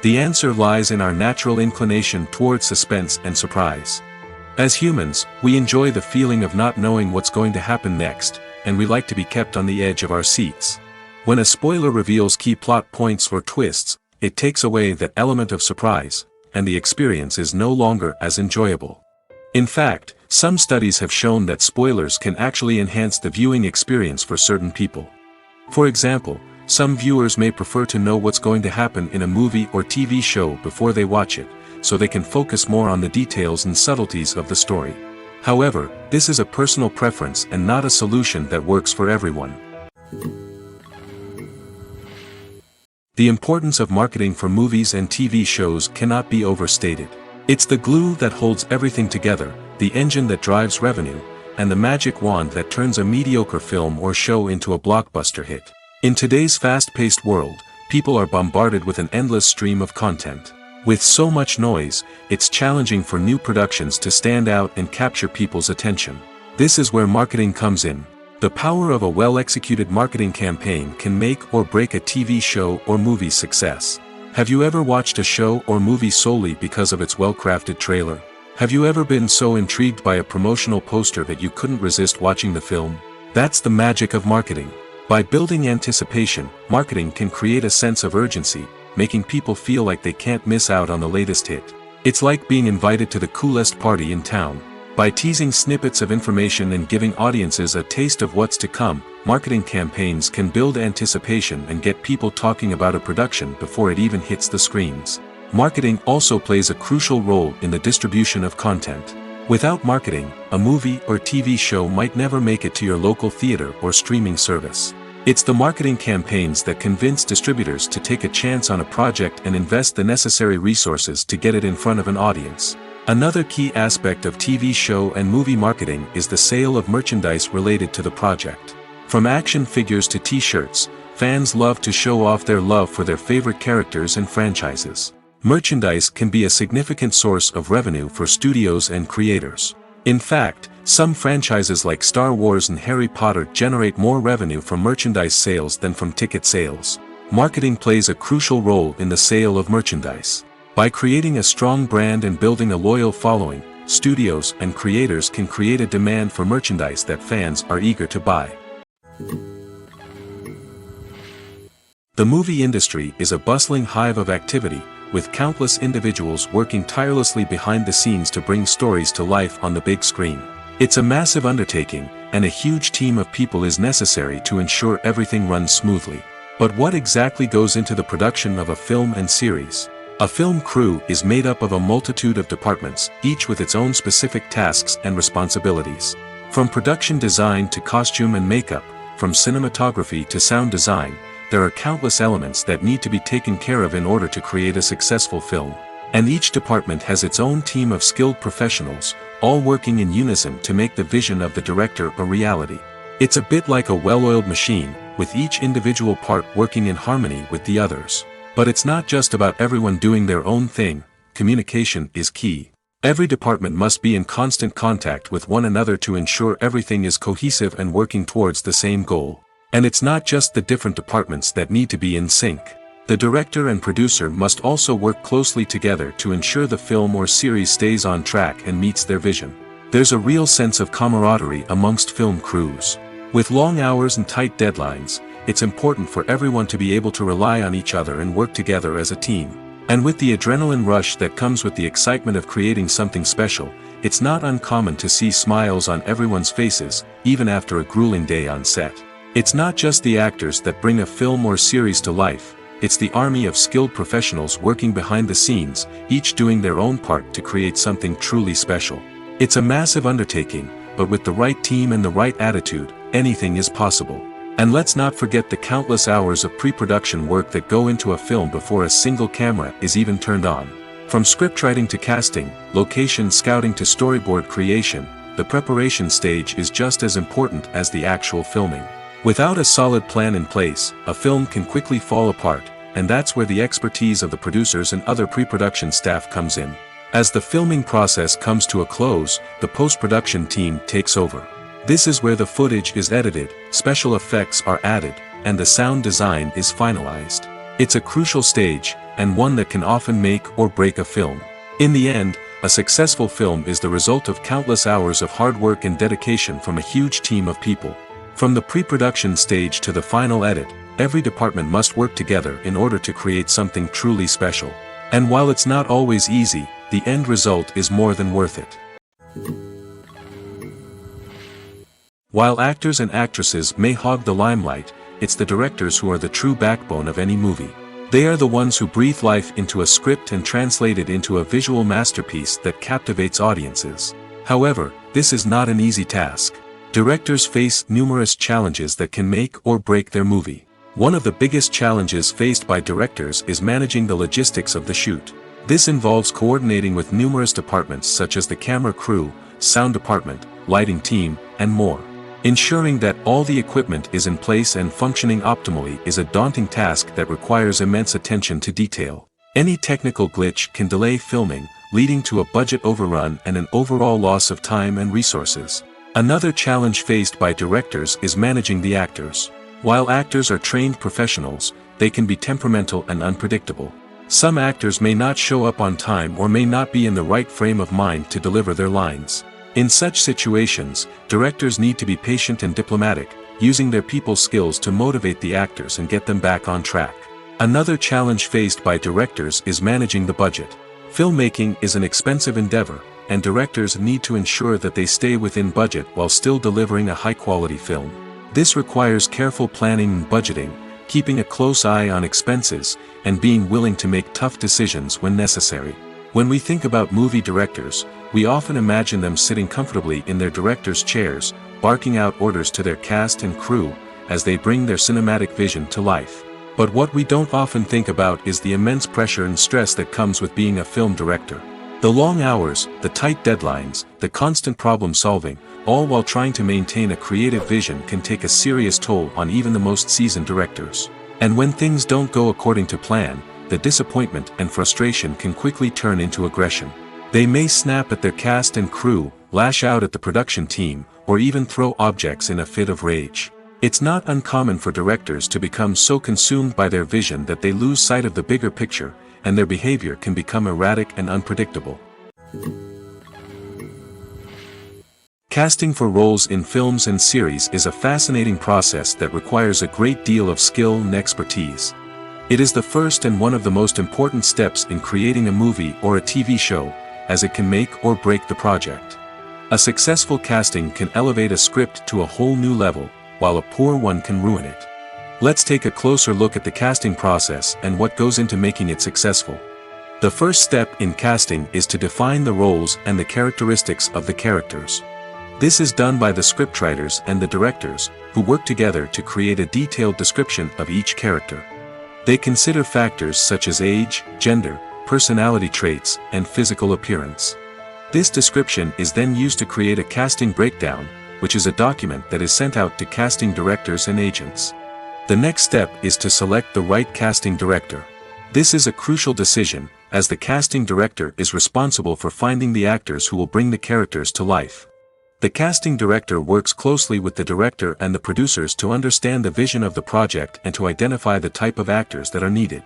The answer lies in our natural inclination towards suspense and surprise. As humans, we enjoy the feeling of not knowing what's going to happen next, and we like to be kept on the edge of our seats. When a spoiler reveals key plot points or twists, it takes away that element of surprise, and the experience is no longer as enjoyable. In fact, some studies have shown that spoilers can actually enhance the viewing experience for certain people. For example, some viewers may prefer to know what's going to happen in a movie or TV show before they watch it, so they can focus more on the details and subtleties of the story. However, this is a personal preference and not a solution that works for everyone. The importance of marketing for movies and TV shows cannot be overstated. It's the glue that holds everything together, the engine that drives revenue, and the magic wand that turns a mediocre film or show into a blockbuster hit. In today's fast-paced world, people are bombarded with an endless stream of content. With so much noise, it's challenging for new productions to stand out and capture people's attention. This is where marketing comes in. The power of a well-executed marketing campaign can make or break a TV show or movie's success. Have you ever watched a show or movie solely because of its well-crafted trailer? Have you ever been so intrigued by a promotional poster that you couldn't resist watching the film? That's the magic of marketing. By building anticipation, marketing can create a sense of urgency, making people feel like they can't miss out on the latest hit. It's like being invited to the coolest party in town. By teasing snippets of information and giving audiences a taste of what's to come, marketing campaigns can build anticipation and get people talking about a production before it even hits the screens. Marketing also plays a crucial role in the distribution of content. Without marketing, a movie or TV show might never make it to your local theater or streaming service. It's the marketing campaigns that convince distributors to take a chance on a project and invest the necessary resources to get it in front of an audience. Another key aspect of TV show and movie marketing is the sale of merchandise related to the project. From action figures to t-shirts, fans love to show off their love for their favorite characters and franchises. Merchandise can be a significant source of revenue for studios and creators. In fact, some franchises like Star Wars and Harry Potter generate more revenue from merchandise sales than from ticket sales. Marketing plays a crucial role in the sale of merchandise. By creating a strong brand and building a loyal following, studios and creators can create a demand for merchandise that fans are eager to buy. The movie industry is a bustling hive of activity, with countless individuals working tirelessly behind the scenes to bring stories to life on the big screen. It's a massive undertaking, and a huge team of people is necessary to ensure everything runs smoothly. But what exactly goes into the production of a film and series? A film crew is made up of a multitude of departments, each with its own specific tasks and responsibilities. From production design to costume and makeup, from cinematography to sound design, there are countless elements that need to be taken care of in order to create a successful film. And each department has its own team of skilled professionals, all working in unison to make the vision of the director a reality. It's a bit like a well-oiled machine, with each individual part working in harmony with the others. But it's not just about everyone doing their own thing. Communication is key. Every department must be in constant contact with one another to ensure everything is cohesive and working towards the same goal. And it's not just the different departments that need to be in sync. The director and producer must also work closely together to ensure the film or series stays on track and meets their vision. There's a real sense of camaraderie amongst film crews. With long hours and tight deadlines, it's important for everyone to be able to rely on each other and work together as a team. And with the adrenaline rush that comes with the excitement of creating something special, it's not uncommon to see smiles on everyone's faces, even after a grueling day on set. It's not just the actors that bring a film or series to life, it's the army of skilled professionals working behind the scenes, each doing their own part to create something truly special. It's a massive undertaking, but with the right team and the right attitude, anything is possible. And let's not forget the countless hours of pre-production work that go into a film before a single camera is even turned on. From scriptwriting to casting, location scouting to storyboard creation, the preparation stage is just as important as the actual filming. Without a solid plan in place, a film can quickly fall apart, and that's where the expertise of the producers and other pre-production staff comes in. As the filming process comes to a close, the post-production team takes over. This is where the footage is edited, special effects are added, and the sound design is finalized. It's a crucial stage, and one that can often make or break a film. In the end, a successful film is the result of countless hours of hard work and dedication from a huge team of people. From the pre-production stage to the final edit, every department must work together in order to create something truly special. And while it's not always easy, the end result is more than worth it. While actors and actresses may hog the limelight, it's the directors who are the true backbone of any movie. They are the ones who breathe life into a script and translate it into a visual masterpiece that captivates audiences. However, this is not an easy task. Directors face numerous challenges that can make or break their movie. One of the biggest challenges faced by directors is managing the logistics of the shoot. This involves coordinating with numerous departments such as the camera crew, sound department, lighting team, and more. Ensuring that all the equipment is in place and functioning optimally is a daunting task that requires immense attention to detail. Any technical glitch can delay filming, leading to a budget overrun and an overall loss of time and resources. Another challenge faced by directors is managing the actors. While actors are trained professionals, they can be temperamental and unpredictable. Some actors may not show up on time or may not be in the right frame of mind to deliver their lines. In such situations, directors need to be patient and diplomatic, using their people skills to motivate the actors and get them back on track. Another challenge faced by directors is managing the budget. Filmmaking is an expensive endeavor, and directors need to ensure that they stay within budget while still delivering a high-quality film. This requires careful planning and budgeting, keeping a close eye on expenses, and being willing to make tough decisions when necessary. When we think about movie directors, we often imagine them sitting comfortably in their director's chairs, barking out orders to their cast and crew, as they bring their cinematic vision to life. But what we don't often think about is the immense pressure and stress that comes with being a film director. The long hours, the tight deadlines, the constant problem solving, all while trying to maintain a creative vision can take a serious toll on even the most seasoned directors. And when things don't go according to plan, the disappointment and frustration can quickly turn into aggression. They may snap at their cast and crew, lash out at the production team, or even throw objects in a fit of rage. It's not uncommon for directors to become so consumed by their vision that they lose sight of the bigger picture, and their behavior can become erratic and unpredictable. Casting for roles in films and series is a fascinating process that requires a great deal of skill and expertise. It is the first and one of the most important steps in creating a movie or a TV show, as it can make or break the project. A successful casting can elevate a script to a whole new level, while a poor one can ruin it. Let's take a closer look at the casting process and what goes into making it successful. The first step in casting is to define the roles and the characteristics of the characters. This is done by the scriptwriters and the directors, who work together to create a detailed description of each character. They consider factors such as age, gender, personality traits, and physical appearance. This description is then used to create a casting breakdown, which is a document that is sent out to casting directors and agents. The next step is to select the right casting director. This is a crucial decision, as the casting director is responsible for finding the actors who will bring the characters to life. The casting director works closely with the director and the producers to understand the vision of the project and to identify the type of actors that are needed.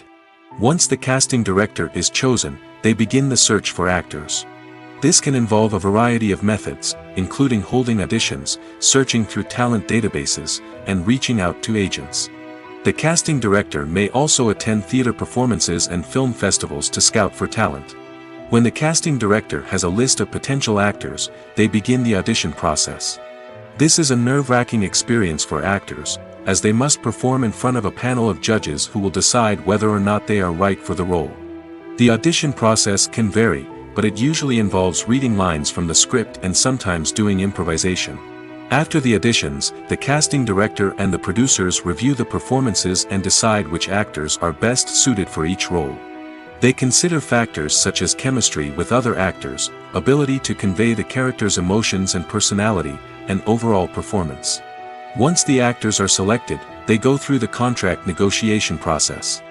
Once the casting director is chosen, they begin the search for actors. This can involve a variety of methods, including holding auditions, searching through talent databases, and reaching out to agents. The casting director may also attend theater performances and film festivals to scout for talent. When the casting director has a list of potential actors, they begin the audition process. This is a nerve-wracking experience for actors, as they must perform in front of a panel of judges who will decide whether or not they are right for the role. The audition process can vary, but it usually involves reading lines from the script and sometimes doing improvisation. After the auditions, the casting director and the producers review the performances and decide which actors are best suited for each role. They consider factors such as chemistry with other actors, ability to convey the character's emotions and personality, and overall performance. Once the actors are selected, they go through the contract negotiation process.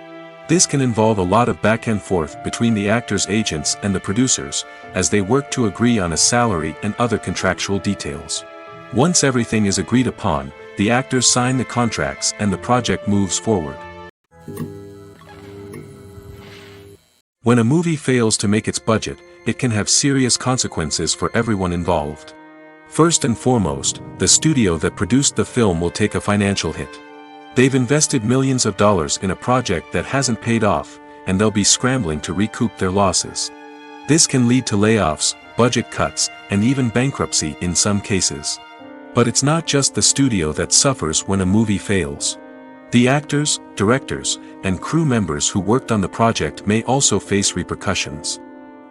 This can involve a lot of back and forth between the actors' agents and the producers, as they work to agree on a salary and other contractual details. Once everything is agreed upon, the actors sign the contracts and the project moves forward. When a movie fails to make its budget, it can have serious consequences for everyone involved. First and foremost, the studio that produced the film will take a financial hit. They've invested millions of dollars in a project that hasn't paid off, and they'll be scrambling to recoup their losses. This can lead to layoffs, budget cuts, and even bankruptcy in some cases. But it's not just the studio that suffers when a movie fails. The actors, directors, and crew members who worked on the project may also face repercussions.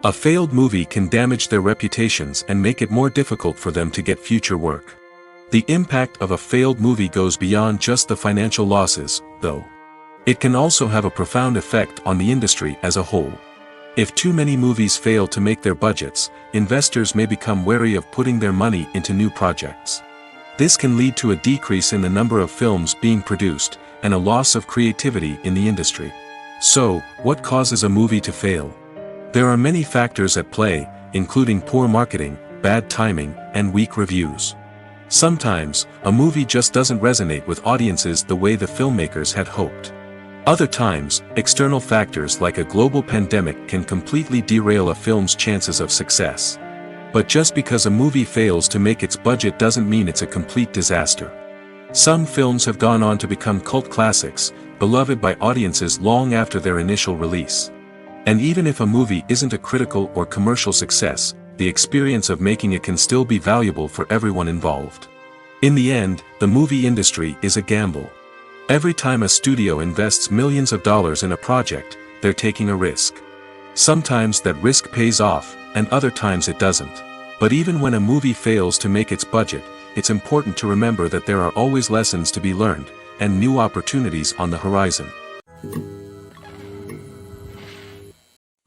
A failed movie can damage their reputations and make it more difficult for them to get future work. The impact of a failed movie goes beyond just the financial losses, though. It can also have a profound effect on the industry as a whole. If too many movies fail to make their budgets, investors may become wary of putting their money into new projects. This can lead to a decrease in the number of films being produced, and a loss of creativity in the industry. So, what causes a movie to fail? There are many factors at play, including poor marketing, bad timing, and weak reviews. Sometimes, a movie just doesn't resonate with audiences the way the filmmakers had hoped. Other times, external factors like a global pandemic can completely derail a film's chances of success. But just because a movie fails to make its budget doesn't mean it's a complete disaster. Some films have gone on to become cult classics, beloved by audiences long after their initial release. And even if a movie isn't a critical or commercial success, the experience of making it can still be valuable for everyone involved. In the end, the movie industry is a gamble. Every time a studio invests millions of dollars in a project, they're taking a risk. Sometimes that risk pays off, and other times it doesn't. But even when a movie fails to make its budget, it's important to remember that there are always lessons to be learned, and new opportunities on the horizon.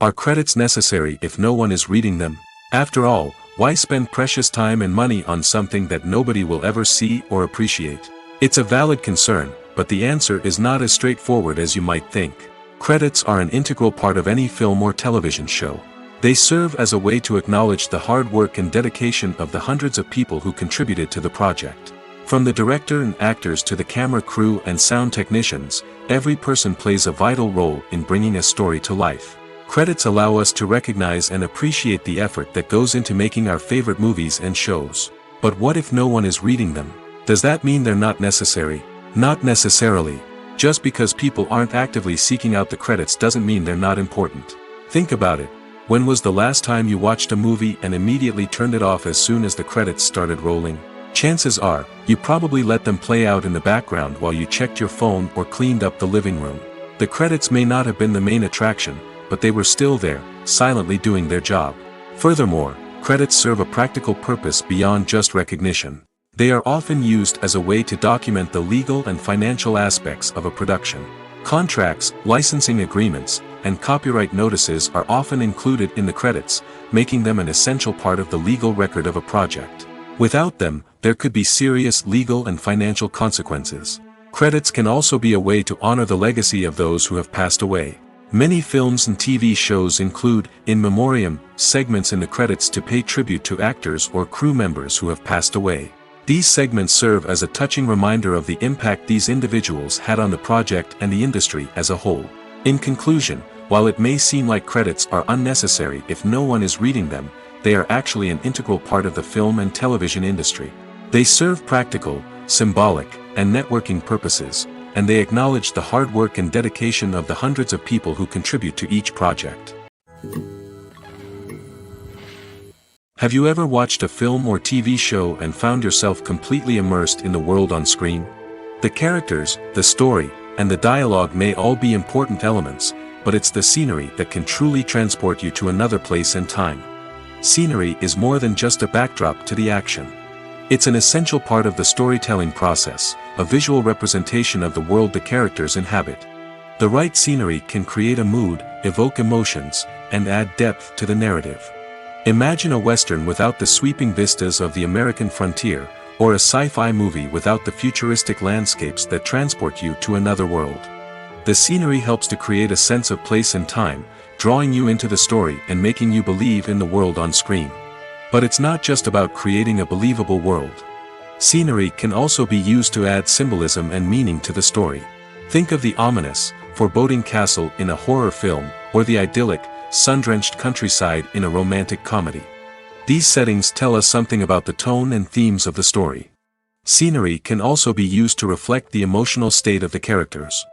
Are credits necessary if no one is reading them? After all, why spend precious time and money on something that nobody will ever see or appreciate? It's a valid concern, but the answer is not as straightforward as you might think. Credits are an integral part of any film or television show. They serve as a way to acknowledge the hard work and dedication of the hundreds of people who contributed to the project. From the director and actors to the camera crew and sound technicians, every person plays a vital role in bringing a story to life. Credits allow us to recognize and appreciate the effort that goes into making our favorite movies and shows. But what if no one is reading them? Does that mean they're not necessary? Not necessarily. Just because people aren't actively seeking out the credits doesn't mean they're not important. Think about it. When was the last time you watched a movie and immediately turned it off as soon as the credits started rolling? Chances are, you probably let them play out in the background while you checked your phone or cleaned up the living room. The credits may not have been the main attraction, but they were still there, silently doing their job. Furthermore, credits serve a practical purpose beyond just recognition. They are often used as a way to document the legal and financial aspects of a production. Contracts, licensing agreements, and copyright notices are often included in the credits, making them an essential part of the legal record of a project. Without them, there could be serious legal and financial consequences. Credits can also be a way to honor the legacy of those who have passed away. Many films and TV shows include, in memoriam, segments in the credits to pay tribute to actors or crew members who have passed away. These segments serve as a touching reminder of the impact these individuals had on the project and the industry as a whole. In conclusion, while it may seem like credits are unnecessary if no one is reading them, they are actually an integral part of the film and television industry. They serve practical, symbolic, and networking purposes, and they acknowledge the hard work and dedication of the hundreds of people who contribute to each project. Have you ever watched a film or TV show and found yourself completely immersed in the world on screen? The characters, the story, and the dialogue may all be important elements, but it's the scenery that can truly transport you to another place and time. Scenery is more than just a backdrop to the action. It's an essential part of the storytelling process, a visual representation of the world the characters inhabit. The right scenery can create a mood, evoke emotions, and add depth to the narrative. Imagine a Western without the sweeping vistas of the American frontier, or a sci-fi movie without the futuristic landscapes that transport you to another world. The scenery helps to create a sense of place and time, drawing you into the story and making you believe in the world on screen. But it's not just about creating a believable world. Scenery can also be used to add symbolism and meaning to the story. Think of the ominous, foreboding castle in a horror film, or the idyllic, sun-drenched countryside in a romantic comedy. These settings tell us something about the tone and themes of the story. Scenery can also be used to reflect the emotional state of the characters.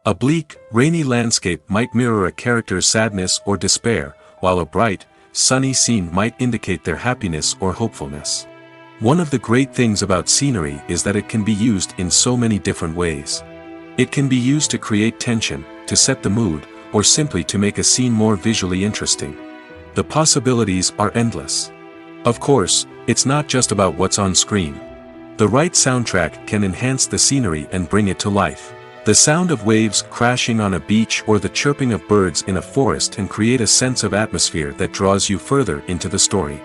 A bleak, rainy landscape might mirror a character's sadness or despair, while a bright, sunny scene might indicate their happiness or hopefulness. One of the great things about scenery is that it can be used in so many different ways. It can be used to create tension, to set the mood, or simply to make a scene more visually interesting. The possibilities are endless. Of course, it's not just about what's on screen. The right soundtrack can enhance the scenery and bring it to life. The sound of waves crashing on a beach or the chirping of birds in a forest can create a sense of atmosphere that draws you further into the story.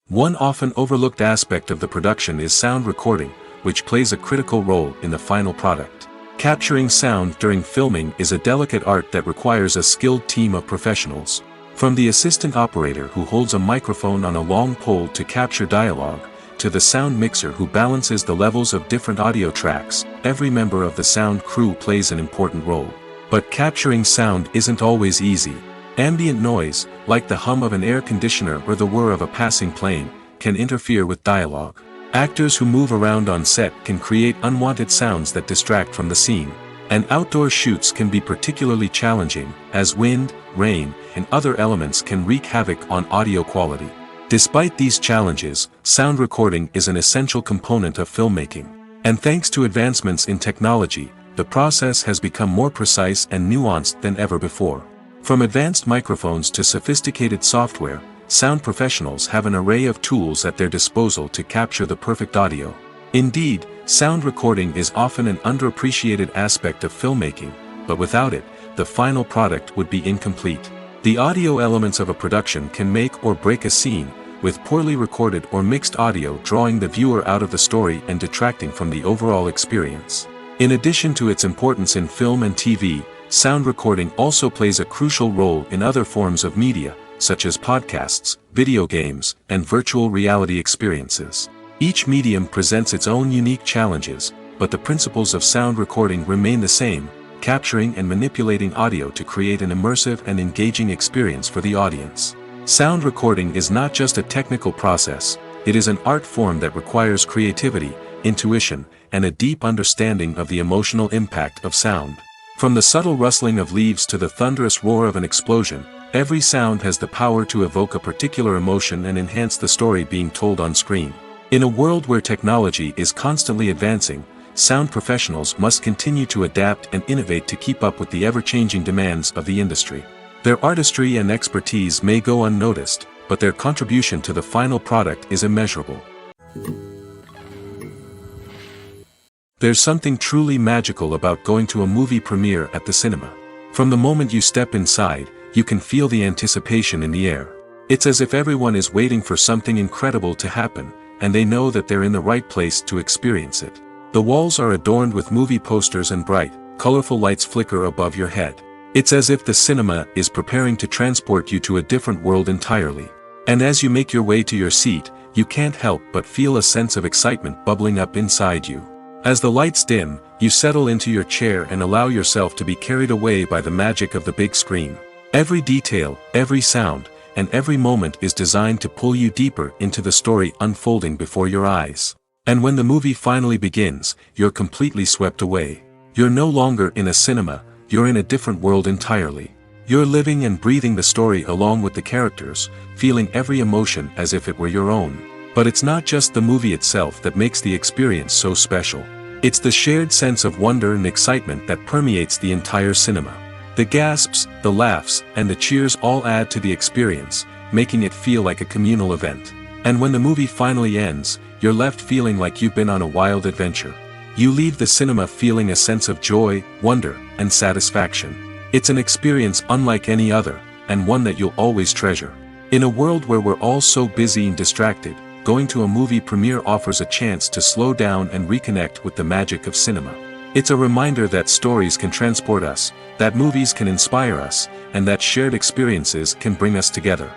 One often overlooked aspect of the production is sound recording, which plays a critical role in the final product. Capturing sound during filming is a delicate art that requires a skilled team of professionals. From the assistant operator who holds a microphone on a long pole to capture dialogue, to the sound mixer who balances the levels of different audio tracks, every member of the sound crew plays an important role. But capturing sound isn't always easy. Ambient noise, like the hum of an air conditioner or the whir of a passing plane, can interfere with dialogue. Actors who move around on set can create unwanted sounds that distract from the scene. And outdoor shoots can be particularly challenging, as wind, rain, and other elements can wreak havoc on audio quality. Despite these challenges, sound recording is an essential component of filmmaking. And thanks to advancements in technology, the process has become more precise and nuanced than ever before. From advanced microphones to sophisticated software, sound professionals have an array of tools at their disposal to capture the perfect audio. Indeed, sound recording is often an underappreciated aspect of filmmaking, but without it, the final product would be incomplete. The audio elements of a production can make or break a scene, with poorly recorded or mixed audio drawing the viewer out of the story and detracting from the overall experience. In addition to its importance in film and TV, sound recording also plays a crucial role in other forms of media, such as podcasts, video games, and virtual reality experiences. Each medium presents its own unique challenges, but the principles of sound recording remain the same, capturing and manipulating audio to create an immersive and engaging experience for the audience. Sound recording is not just a technical process, it is an art form that requires creativity, intuition, and a deep understanding of the emotional impact of sound. From the subtle rustling of leaves to the thunderous roar of an explosion, every sound has the power to evoke a particular emotion and enhance the story being told on screen. In a world where technology is constantly advancing, sound professionals must continue to adapt and innovate to keep up with the ever-changing demands of the industry. Their artistry and expertise may go unnoticed, but their contribution to the final product is immeasurable. There's something truly magical about going to a movie premiere at the cinema. From the moment you step inside, you can feel the anticipation in the air. It's as if everyone is waiting for something incredible to happen, and they know that they're in the right place to experience it. The walls are adorned with movie posters and bright, colorful lights flicker above your head. It's as if the cinema is preparing to transport you to a different world entirely. And as you make your way to your seat, you can't help but feel a sense of excitement bubbling up inside you. As the lights dim, you settle into your chair and allow yourself to be carried away by the magic of the big screen. Every detail, every sound, and every moment is designed to pull you deeper into the story unfolding before your eyes. And when the movie finally begins, you're completely swept away. You're no longer in a cinema, you're in a different world entirely. You're living and breathing the story along with the characters, feeling every emotion as if it were your own. But it's not just the movie itself that makes the experience so special. It's the shared sense of wonder and excitement that permeates the entire cinema. The gasps, the laughs, and the cheers all add to the experience, making it feel like a communal event. And when the movie finally ends, you're left feeling like you've been on a wild adventure. You leave the cinema feeling a sense of joy, wonder, and satisfaction. It's an experience unlike any other, and one that you'll always treasure. In a world where we're all so busy and distracted, going to a movie premiere offers a chance to slow down and reconnect with the magic of cinema. It's a reminder that stories can transport us, that movies can inspire us, and that shared experiences can bring us together.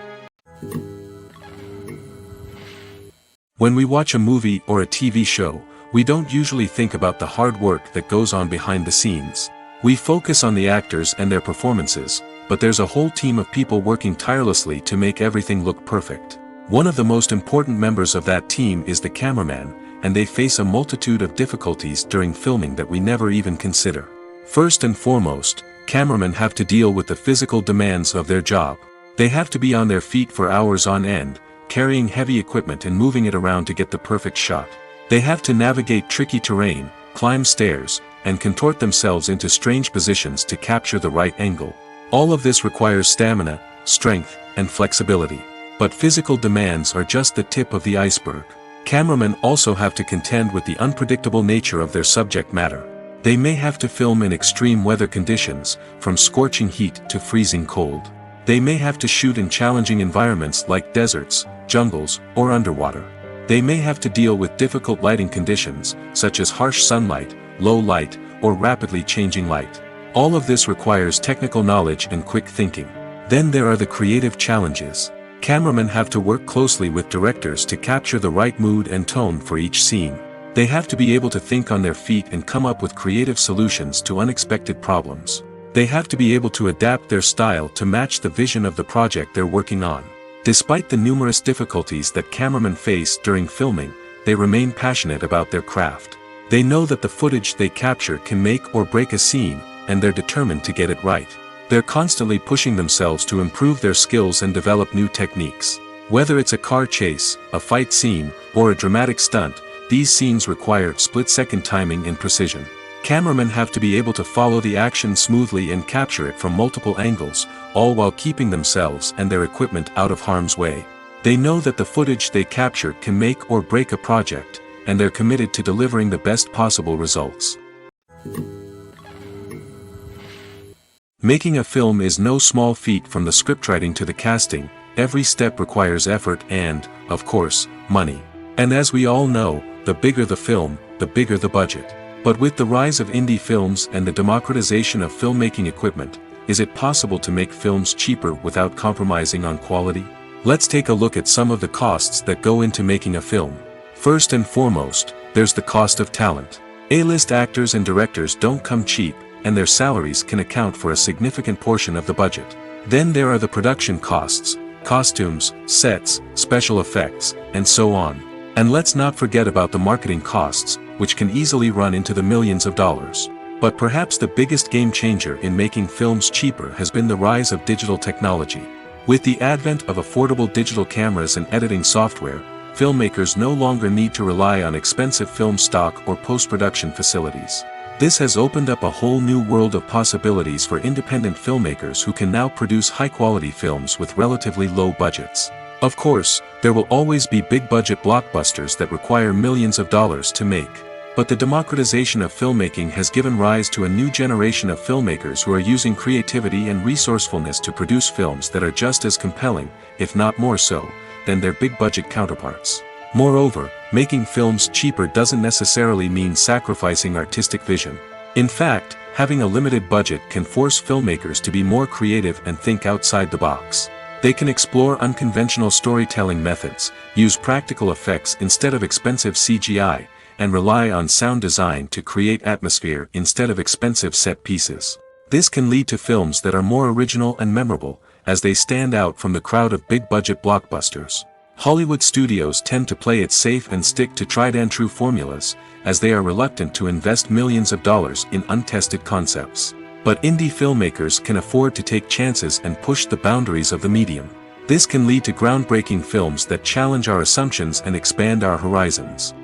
When we watch a movie or a TV show, we don't usually think about the hard work that goes on behind the scenes. We focus on the actors and their performances, but there's a whole team of people working tirelessly to make everything look perfect. One of the most important members of that team is the cameraman, and they face a multitude of difficulties during filming that we never even consider. First and foremost, cameramen have to deal with the physical demands of their job. They have to be on their feet for hours on end, carrying heavy equipment and moving it around to get the perfect shot. They have to navigate tricky terrain, climb stairs, and contort themselves into strange positions to capture the right angle. All of this requires stamina, strength, and flexibility. But physical demands are just the tip of the iceberg. Cameramen also have to contend with the unpredictable nature of their subject matter. They may have to film in extreme weather conditions, from scorching heat to freezing cold. They may have to shoot in challenging environments like deserts, jungles, or underwater. They may have to deal with difficult lighting conditions, such as harsh sunlight, low light, or rapidly changing light. All of this requires technical knowledge and quick thinking. Then there are the creative challenges. Cameramen have to work closely with directors to capture the right mood and tone for each scene. They have to be able to think on their feet and come up with creative solutions to unexpected problems. They have to be able to adapt their style to match the vision of the project they're working on. Despite the numerous difficulties that cameramen face during filming, they remain passionate about their craft. They know that the footage they capture can make or break a scene, and they're determined to get it right. They're constantly pushing themselves to improve their skills and develop new techniques. Whether it's a car chase, a fight scene, or a dramatic stunt, these scenes require split-second timing and precision. Cameramen have to be able to follow the action smoothly and capture it from multiple angles, all while keeping themselves and their equipment out of harm's way. They know that the footage they capture can make or break a project, and they're committed to delivering the best possible results. Making a film is no small feat. From the scriptwriting to the casting, every step requires effort and, of course, money. And as we all know, the bigger the film, the bigger the budget. But with the rise of indie films and the democratization of filmmaking equipment, is it possible to make films cheaper without compromising on quality? Let's take a look at some of the costs that go into making a film. First and foremost, there's the cost of talent. A-list actors and directors don't come cheap, and their salaries can account for a significant portion of the budget. Then there are the production costs, costumes, sets, special effects, and so on. And let's not forget about the marketing costs, which can easily run into the millions of dollars. But perhaps the biggest game changer in making films cheaper has been the rise of digital technology. With the advent of affordable digital cameras and editing software, filmmakers no longer need to rely on expensive film stock or post-production facilities. This has opened up a whole new world of possibilities for independent filmmakers who can now produce high-quality films with relatively low budgets. Of course, there will always be big-budget blockbusters that require millions of dollars to make. But the democratization of filmmaking has given rise to a new generation of filmmakers who are using creativity and resourcefulness to produce films that are just as compelling, if not more so, than their big-budget counterparts. Moreover, making films cheaper doesn't necessarily mean sacrificing artistic vision. In fact, having a limited budget can force filmmakers to be more creative and think outside the box. They can explore unconventional storytelling methods, use practical effects instead of expensive CGI, and rely on sound design to create atmosphere instead of expensive set pieces. This can lead to films that are more original and memorable, as they stand out from the crowd of big-budget blockbusters. Hollywood studios tend to play it safe and stick to tried-and-true formulas, as they are reluctant to invest millions of dollars in untested concepts. But indie filmmakers can afford to take chances and push the boundaries of the medium. This can lead to groundbreaking films that challenge our assumptions and expand our horizons.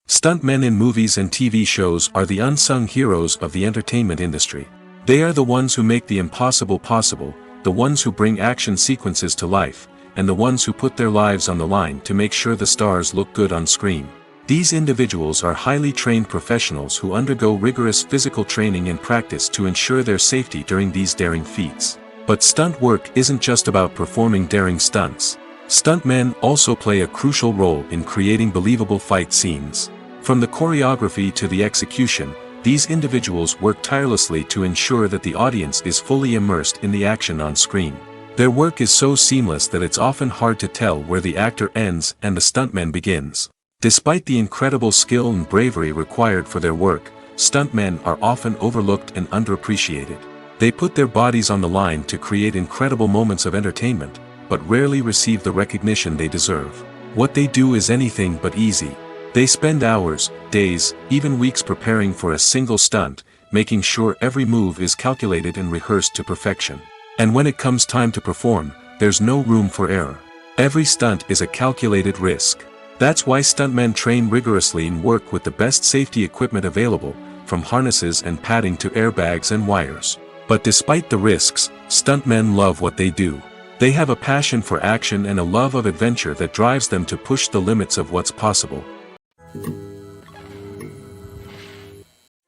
Stuntmen in movies and TV shows are the unsung heroes of the entertainment industry. They are the ones who make the impossible possible, the ones who bring action sequences to life, and the ones who put their lives on the line to make sure the stars look good on screen. These individuals are highly trained professionals who undergo rigorous physical training and practice to ensure their safety during these daring feats. But stunt work isn't just about performing daring stunts. Stuntmen also play a crucial role in creating believable fight scenes. From the choreography to the execution, these individuals work tirelessly to ensure that the audience is fully immersed in the action on screen. Their work is so seamless that it's often hard to tell where the actor ends and the stuntman begins. Despite the incredible skill and bravery required for their work, stuntmen are often overlooked and underappreciated. They put their bodies on the line to create incredible moments of entertainment, but rarely receive the recognition they deserve. What they do is anything but easy. They spend hours, days, even weeks preparing for a single stunt, making sure every move is calculated and rehearsed to perfection. And when it comes time to perform, there's no room for error. Every stunt is a calculated risk. That's why stuntmen train rigorously and work with the best safety equipment available, from harnesses and padding to airbags and wires. But despite the risks, stuntmen love what they do. They have a passion for action and a love of adventure that drives them to push the limits of what's possible.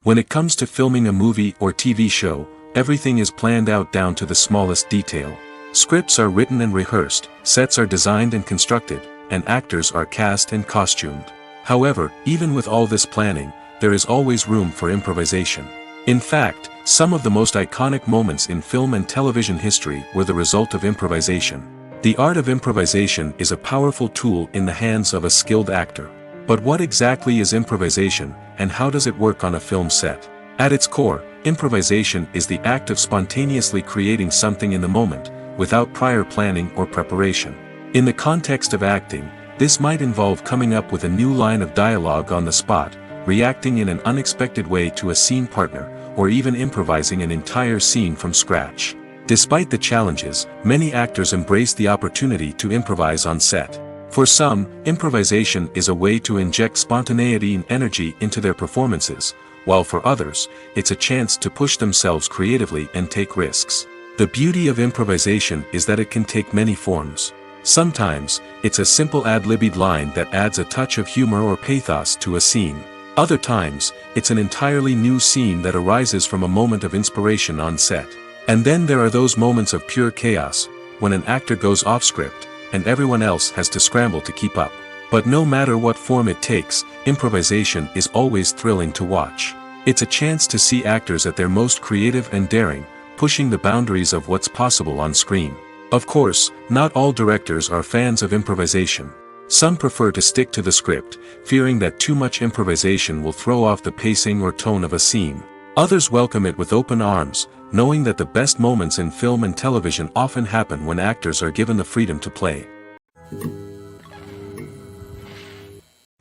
When it comes to filming a movie or TV show, everything is planned out down to the smallest detail. Scripts are written and rehearsed, sets are designed and constructed, and actors are cast and costumed. However, even with all this planning, there is always room for improvisation. In fact, some of the most iconic moments in film and television history were the result of improvisation. The art of improvisation is a powerful tool in the hands of a skilled actor. But what exactly is improvisation, and how does it work on a film set? At its core, improvisation is the act of spontaneously creating something in the moment, without prior planning or preparation. In the context of acting, this might involve coming up with a new line of dialogue on the spot, reacting in an unexpected way to a scene partner, or even improvising an entire scene from scratch. Despite the challenges, many actors embrace the opportunity to improvise on set. For some, improvisation is a way to inject spontaneity and energy into their performances, while for others, it's a chance to push themselves creatively and take risks. The beauty of improvisation is that it can take many forms. Sometimes, it's a simple ad-libbed line that adds a touch of humor or pathos to a scene. Other times, it's an entirely new scene that arises from a moment of inspiration on set. And then there are those moments of pure chaos, when an actor goes off script, and everyone else has to scramble to keep up. But no matter what form it takes, improvisation is always thrilling to watch. It's a chance to see actors at their most creative and daring, pushing the boundaries of what's possible on screen. Of course, not all directors are fans of improvisation. Some prefer to stick to the script, fearing that too much improvisation will throw off the pacing or tone of a scene. Others welcome it with open arms, knowing that the best moments in film and television often happen when actors are given the freedom to play.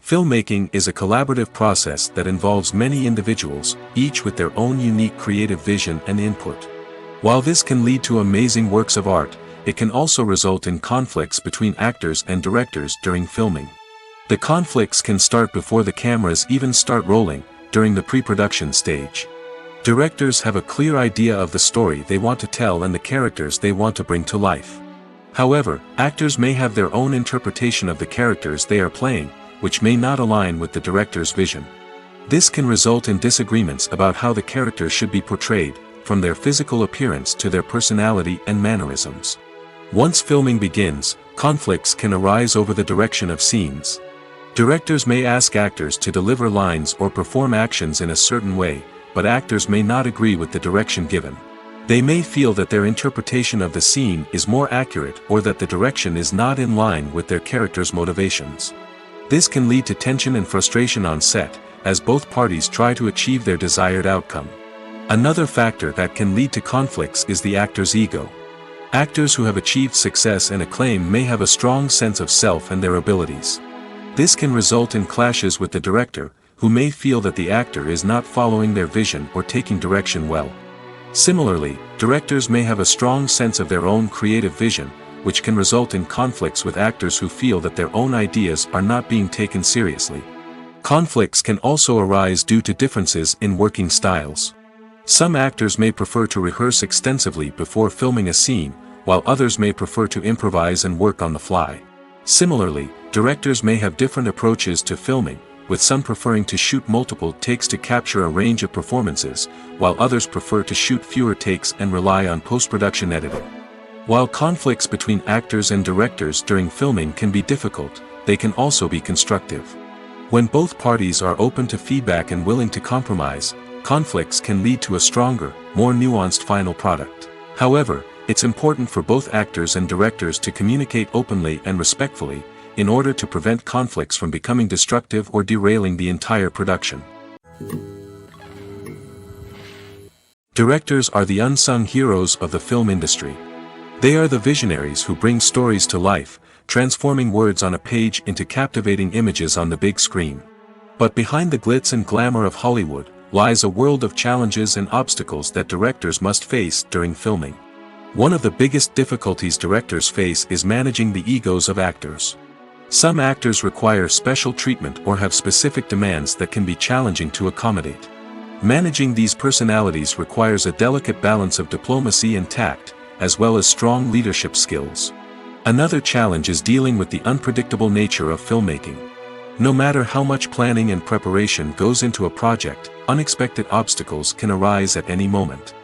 Filmmaking is a collaborative process that involves many individuals, each with their own unique creative vision and input. While this can lead to amazing works of art, it can also result in conflicts between actors and directors during filming. The conflicts can start before the cameras even start rolling, during the pre-production stage. Directors have a clear idea of the story they want to tell and the characters they want to bring to life. However, actors may have their own interpretation of the characters they are playing, which may not align with the director's vision. This can result in disagreements about how the characters should be portrayed, from their physical appearance to their personality and mannerisms. Once filming begins, conflicts can arise over the direction of scenes. Directors may ask actors to deliver lines or perform actions in a certain way, but actors may not agree with the direction given. They may feel that their interpretation of the scene is more accurate or that the direction is not in line with their character's motivations. This can lead to tension and frustration on set, as both parties try to achieve their desired outcome. Another factor that can lead to conflicts is the actor's ego. Actors who have achieved success and acclaim may have a strong sense of self and their abilities. This can result in clashes with the director, who may feel that the actor is not following their vision or taking direction well. Similarly, directors may have a strong sense of their own creative vision, which can result in conflicts with actors who feel that their own ideas are not being taken seriously. Conflicts can also arise due to differences in working styles. Some actors may prefer to rehearse extensively before filming a scene, while others may prefer to improvise and work on the fly. Similarly, directors may have different approaches to filming, with some preferring to shoot multiple takes to capture a range of performances, while others prefer to shoot fewer takes and rely on post-production editing. While conflicts between actors and directors during filming can be difficult, they can also be constructive. When both parties are open to feedback and willing to compromise, conflicts can lead to a stronger, more nuanced final product. However, it's important for both actors and directors to communicate openly and respectfully, in order to prevent conflicts from becoming destructive or derailing the entire production. Directors are the unsung heroes of the film industry. They are the visionaries who bring stories to life, transforming words on a page into captivating images on the big screen. But behind the glitz and glamour of Hollywood, lies a world of challenges and obstacles that directors must face during filming. One of the biggest difficulties directors face is managing the egos of actors. Some actors require special treatment or have specific demands that can be challenging to accommodate. Managing these personalities requires a delicate balance of diplomacy and tact, as well as strong leadership skills. Another challenge is dealing with the unpredictable nature of filmmaking. No matter how much planning and preparation goes into a project, unexpected obstacles can arise at any moment.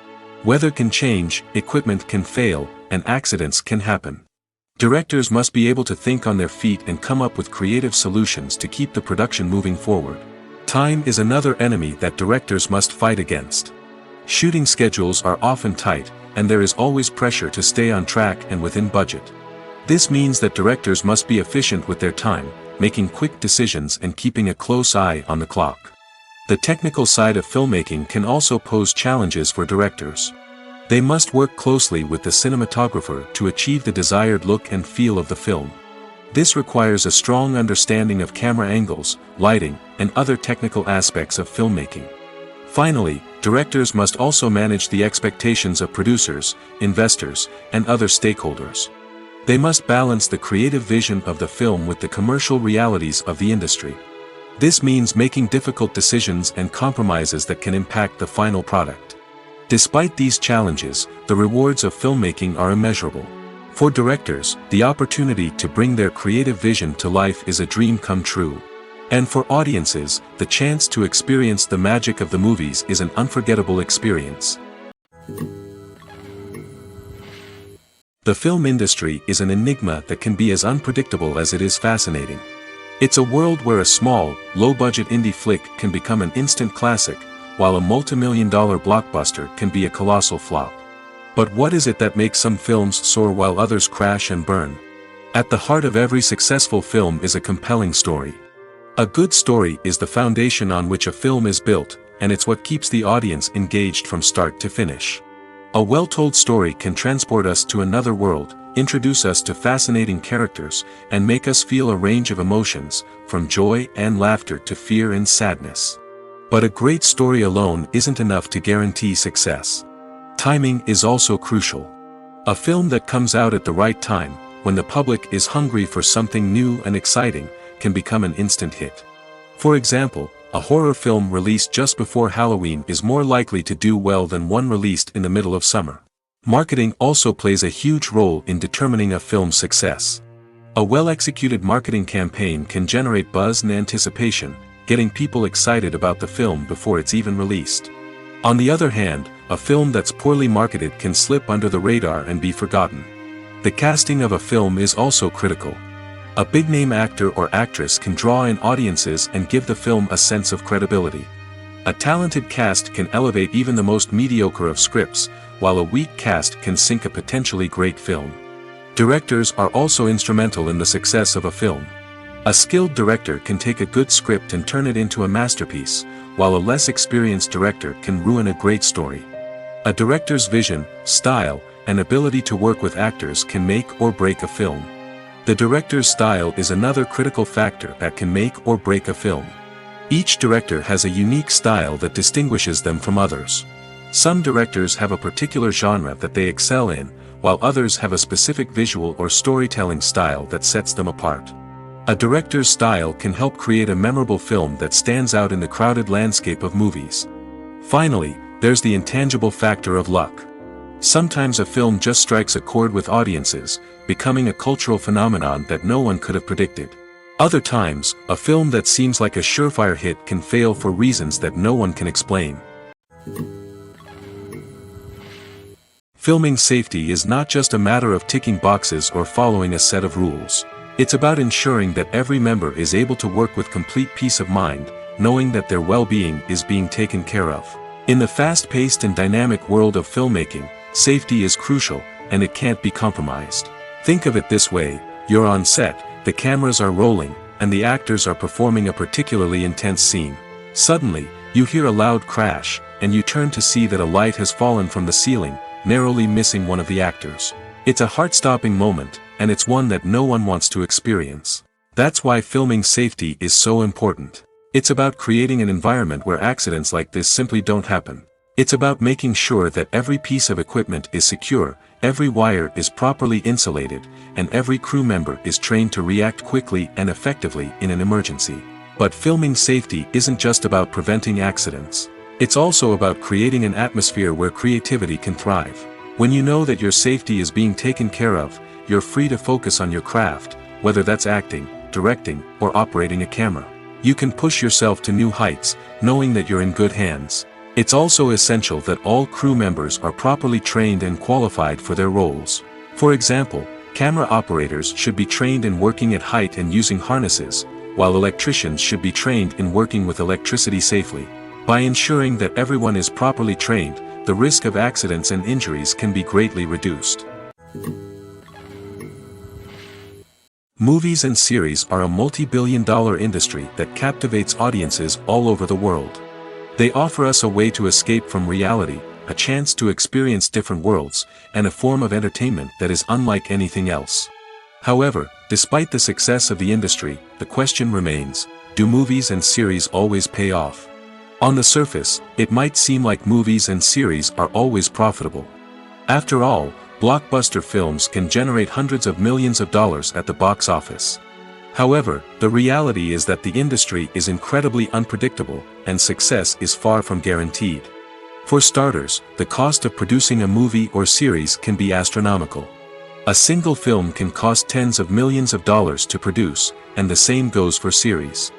Weather can change, equipment can fail, and accidents can happen. Directors must be able to think on their feet and come up with creative solutions to keep the production moving forward. Time is another enemy that directors must fight against. Shooting schedules are often tight, and there is always pressure to stay on track and within budget. This means that directors must be efficient with their time, making quick decisions and keeping a close eye on the clock. The technical side of filmmaking can also pose challenges for directors. They must work closely with the cinematographer to achieve the desired look and feel of the film. This requires a strong understanding of camera angles, lighting, and other technical aspects of filmmaking. Finally, directors must also manage the expectations of producers, investors, and other stakeholders. They must balance the creative vision of the film with the commercial realities of the industry. This means making difficult decisions and compromises that can impact the final product. Despite these challenges, the rewards of filmmaking are immeasurable. For directors, the opportunity to bring their creative vision to life is a dream come true. And for audiences, the chance to experience the magic of the movies is an unforgettable experience. The film industry is an enigma that can be as unpredictable as it is fascinating. It's a world where a small, low-budget indie flick can become an instant classic, while a multi-million-dollar blockbuster can be a colossal flop. But what is it that makes some films soar while others crash and burn? At the heart of every successful film is a compelling story. A good story is the foundation on which a film is built, and it's what keeps the audience engaged from start to finish. A well-told story can transport us to another world, introduce us to fascinating characters, and make us feel a range of emotions, from joy and laughter to fear and sadness. But a great story alone isn't enough to guarantee success. Timing is also crucial. A film that comes out at the right time, when the public is hungry for something new and exciting, can become an instant hit. For example, a horror film released just before Halloween is more likely to do well than one released in the middle of summer. Marketing also plays a huge role in determining a film's success. A well-executed marketing campaign can generate buzz and anticipation, getting people excited about the film before it's even released. On the other hand, a film that's poorly marketed can slip under the radar and be forgotten. The casting of a film is also critical. A big-name actor or actress can draw in audiences and give the film a sense of credibility. A talented cast can elevate even the most mediocre of scripts, while a weak cast can sink a potentially great film. Directors are also instrumental in the success of a film. A skilled director can take a good script and turn it into a masterpiece, while a less experienced director can ruin a great story. A director's vision, style, and ability to work with actors can make or break a film. The director's style is another critical factor that can make or break a film. Each director has a unique style that distinguishes them from others. Some directors have a particular genre that they excel in, while others have a specific visual or storytelling style that sets them apart. A director's style can help create a memorable film that stands out in the crowded landscape of movies. Finally, there's the intangible factor of luck. Sometimes a film just strikes a chord with audiences, becoming a cultural phenomenon that no one could have predicted. Other times, a film that seems like a surefire hit can fail for reasons that no one can explain. Filming safety is not just a matter of ticking boxes or following a set of rules. It's about ensuring that every member is able to work with complete peace of mind, knowing that their well-being is being taken care of. In the fast-paced and dynamic world of filmmaking, safety is crucial, and it can't be compromised. Think of it this way: you're on set, the cameras are rolling, and the actors are performing a particularly intense scene. Suddenly, you hear a loud crash, and you turn to see that a light has fallen from the ceiling, narrowly missing one of the actors. It's a heart-stopping moment, and it's one that no one wants to experience. That's why filming safety is so important. It's about creating an environment where accidents like this simply don't happen. It's about making sure that every piece of equipment is secure, every wire is properly insulated, and every crew member is trained to react quickly and effectively in an emergency. But filming safety isn't just about preventing accidents. It's also about creating an atmosphere where creativity can thrive. When you know that your safety is being taken care of, you're free to focus on your craft, whether that's acting, directing, or operating a camera. You can push yourself to new heights, knowing that you're in good hands. It's also essential that all crew members are properly trained and qualified for their roles. For example, camera operators should be trained in working at height and using harnesses, while electricians should be trained in working with electricity safely. By ensuring that everyone is properly trained, the risk of accidents and injuries can be greatly reduced. Movies and series are a multi-billion-dollar industry that captivates audiences all over the world. They offer us a way to escape from reality, a chance to experience different worlds, and a form of entertainment that is unlike anything else. However, despite the success of the industry, the question remains: do movies and series always pay off? On the surface, it might seem like movies and series are always profitable. After all, blockbuster films can generate hundreds of millions of dollars at the box office. However, the reality is that the industry is incredibly unpredictable, and success is far from guaranteed. For starters, the cost of producing a movie or series can be astronomical. A single film can cost tens of millions of dollars to produce, and the same goes for series.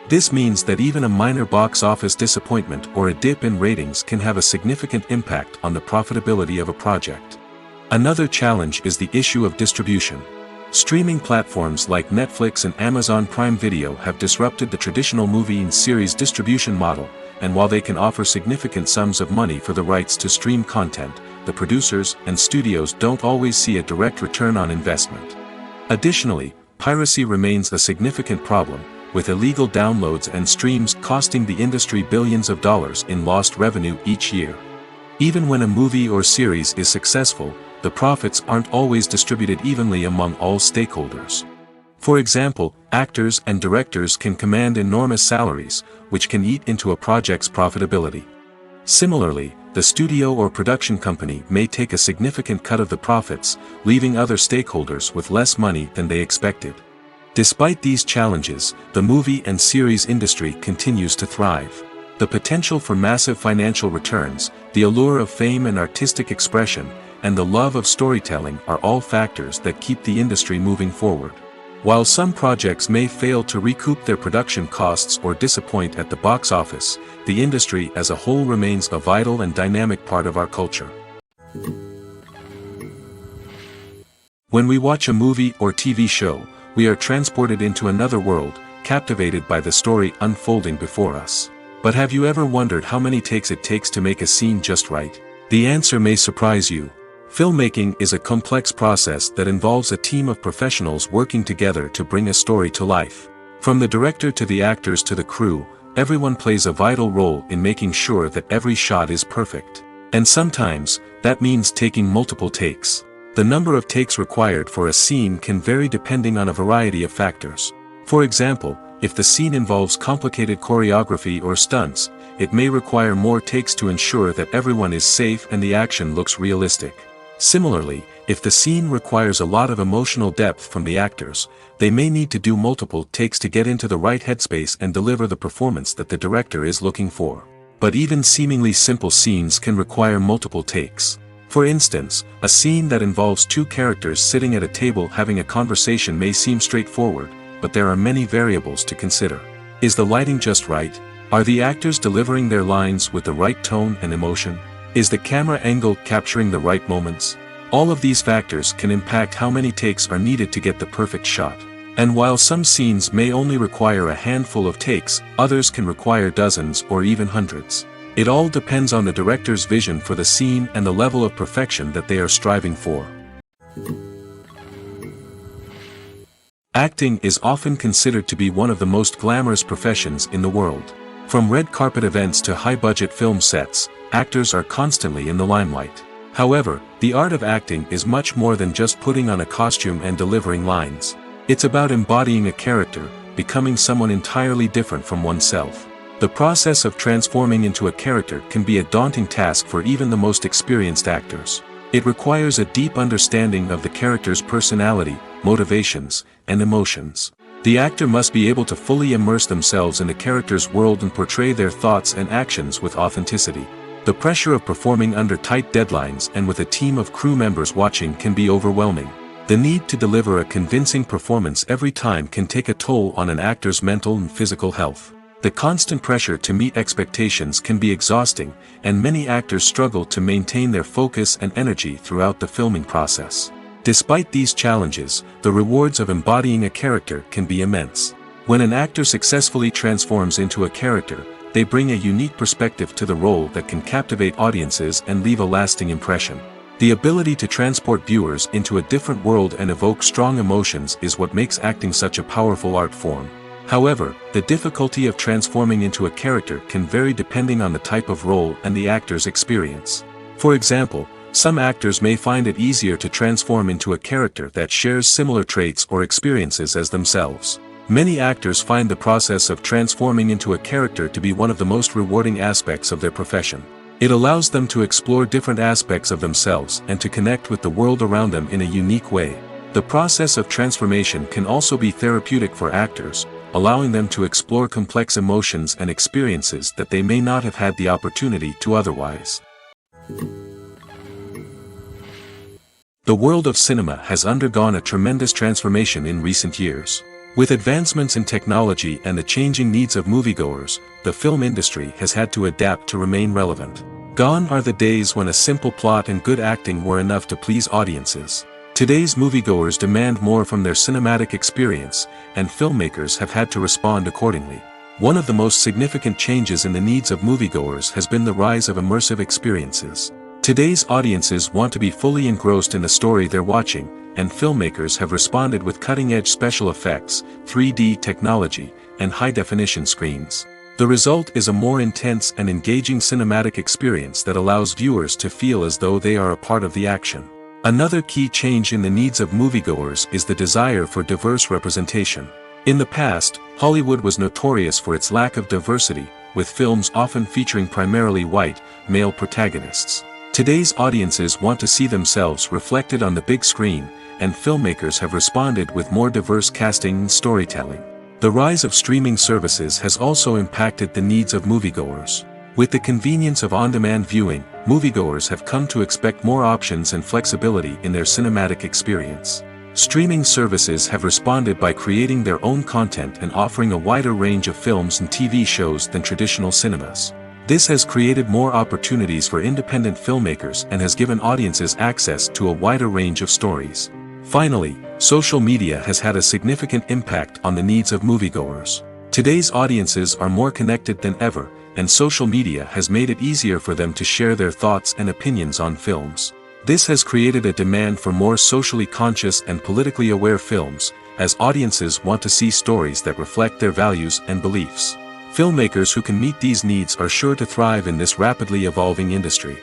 This means that even a minor box office disappointment or a dip in ratings can have a significant impact on the profitability of a project. Another challenge is the issue of distribution. Streaming platforms like Netflix and Amazon Prime Video have disrupted the traditional movie and series distribution model, and while they can offer significant sums of money for the rights to stream content, the producers and studios don't always see a direct return on investment. Additionally, piracy remains a significant problem, with illegal downloads and streams costing the industry billions of dollars in lost revenue each year. Even when a movie or series is successful, the profits aren't always distributed evenly among all stakeholders. For example, actors and directors can command enormous salaries, which can eat into a project's profitability. Similarly, the studio or production company may take a significant cut of the profits, leaving other stakeholders with less money than they expected. Despite these challenges, the movie and series industry continues to thrive. The potential for massive financial returns, the allure of fame and artistic expression, and the love of storytelling are all factors that keep the industry moving forward. While some projects may fail to recoup their production costs or disappoint at the box office, the industry as a whole remains a vital and dynamic part of our culture. When we watch a movie or TV show, we are transported into another world, captivated by the story unfolding before us. But have you ever wondered how many takes it takes to make a scene just right? The answer may surprise you. Filmmaking is a complex process that involves a team of professionals working together to bring a story to life. From the director to the actors to the crew, everyone plays a vital role in making sure that every shot is perfect. And sometimes, that means taking multiple takes. The number of takes required for a scene can vary depending on a variety of factors. For example, if the scene involves complicated choreography or stunts, it may require more takes to ensure that everyone is safe and the action looks realistic. Similarly, if the scene requires a lot of emotional depth from the actors, they may need to do multiple takes to get into the right headspace and deliver the performance that the director is looking for. But even seemingly simple scenes can require multiple takes. For instance, a scene that involves two characters sitting at a table having a conversation may seem straightforward, but there are many variables to consider. Is the lighting just right? Are the actors delivering their lines with the right tone and emotion? Is the camera angle capturing the right moments? All of these factors can impact how many takes are needed to get the perfect shot. And while some scenes may only require a handful of takes, others can require dozens or even hundreds. It all depends on the director's vision for the scene and the level of perfection that they are striving for. Acting is often considered to be one of the most glamorous professions in the world. From red carpet events to high-budget film sets, actors are constantly in the limelight. However, the art of acting is much more than just putting on a costume and delivering lines. It's about embodying a character, becoming someone entirely different from oneself. The process of transforming into a character can be a daunting task for even the most experienced actors. It requires a deep understanding of the character's personality, motivations, and emotions. The actor must be able to fully immerse themselves in the character's world and portray their thoughts and actions with authenticity. The pressure of performing under tight deadlines and with a team of crew members watching can be overwhelming. The need to deliver a convincing performance every time can take a toll on an actor's mental and physical health. The constant pressure to meet expectations can be exhausting, and many actors struggle to maintain their focus and energy throughout the filming process. Despite these challenges, the rewards of embodying a character can be immense. When an actor successfully transforms into a character, they bring a unique perspective to the role that can captivate audiences and leave a lasting impression. The ability to transport viewers into a different world and evoke strong emotions is what makes acting such a powerful art form. However, the difficulty of transforming into a character can vary depending on the type of role and the actor's experience. For example, some actors may find it easier to transform into a character that shares similar traits or experiences as themselves. Many actors find the process of transforming into a character to be one of the most rewarding aspects of their profession. It allows them to explore different aspects of themselves and to connect with the world around them in a unique way. The process of transformation can also be therapeutic for actors, allowing them to explore complex emotions and experiences that they may not have had the opportunity to otherwise. The world of cinema has undergone a tremendous transformation in recent years. With advancements in technology and the changing needs of moviegoers, the film industry has had to adapt to remain relevant. Gone are the days when a simple plot and good acting were enough to please audiences. Today's moviegoers demand more from their cinematic experience, and filmmakers have had to respond accordingly. One of the most significant changes in the needs of moviegoers has been the rise of immersive experiences. Today's audiences want to be fully engrossed in the story they're watching, and filmmakers have responded with cutting-edge special effects, 3D technology, and high-definition screens. The result is a more intense and engaging cinematic experience that allows viewers to feel as though they are a part of the action. Another key change in the needs of moviegoers is the desire for diverse representation. In the past, Hollywood was notorious for its lack of diversity, with films often featuring primarily white, male protagonists. Today's audiences want to see themselves reflected on the big screen, and filmmakers have responded with more diverse casting and storytelling. The rise of streaming services has also impacted the needs of moviegoers. With the convenience of on-demand viewing, moviegoers have come to expect more options and flexibility in their cinematic experience. Streaming services have responded by creating their own content and offering a wider range of films and TV shows than traditional cinemas. This has created more opportunities for independent filmmakers and has given audiences access to a wider range of stories. Finally, social media has had a significant impact on the needs of moviegoers. Today's audiences are more connected than ever, and social media has made it easier for them to share their thoughts and opinions on films. This has created a demand for more socially conscious and politically aware films, as audiences want to see stories that reflect their values and beliefs. Filmmakers who can meet these needs are sure to thrive in this rapidly evolving industry.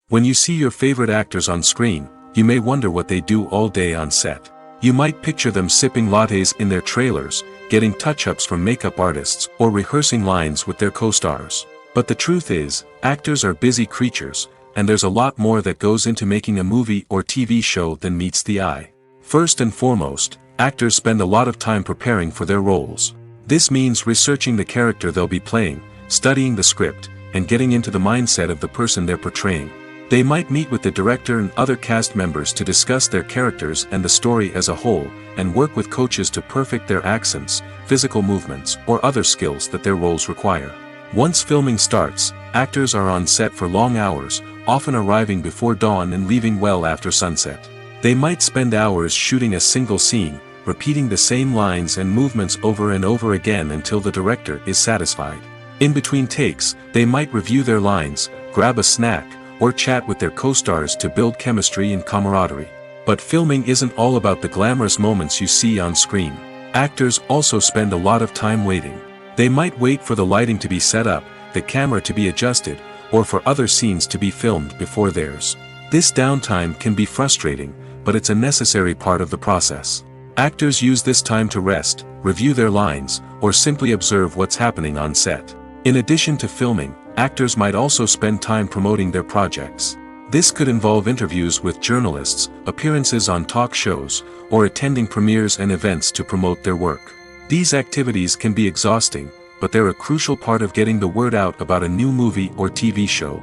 When you see your favorite actors on screen, you may wonder what they do all day on set. You might picture them sipping lattes in their trailers, getting touch-ups from makeup artists, or rehearsing lines with their co-stars. But the truth is, actors are busy creatures, and there's a lot more that goes into making a movie or TV show than meets the eye. First and foremost, actors spend a lot of time preparing for their roles. This means researching the character they'll be playing, studying the script, and getting into the mindset of the person they're portraying. They might meet with the director and other cast members to discuss their characters and the story as a whole, and work with coaches to perfect their accents, physical movements, or other skills that their roles require. Once filming starts, actors are on set for long hours, often arriving before dawn and leaving well after sunset. They might spend hours shooting a single scene, repeating the same lines and movements over and over again until the director is satisfied. In between takes, they might review their lines, grab a snack, or chat with their co-stars to build chemistry and camaraderie. But filming isn't all about the glamorous moments you see on screen. Actors also spend a lot of time waiting. They might wait for the lighting to be set up, the camera to be adjusted, or for other scenes to be filmed before theirs. This downtime can be frustrating, but it's a necessary part of the process. Actors use this time to rest, review their lines, or simply observe what's happening on set. In addition to filming, actors might also spend time promoting their projects. This could involve interviews with journalists, appearances on talk shows, or attending premieres and events to promote their work. These activities can be exhausting, but they're a crucial part of getting the word out about a new movie or TV show.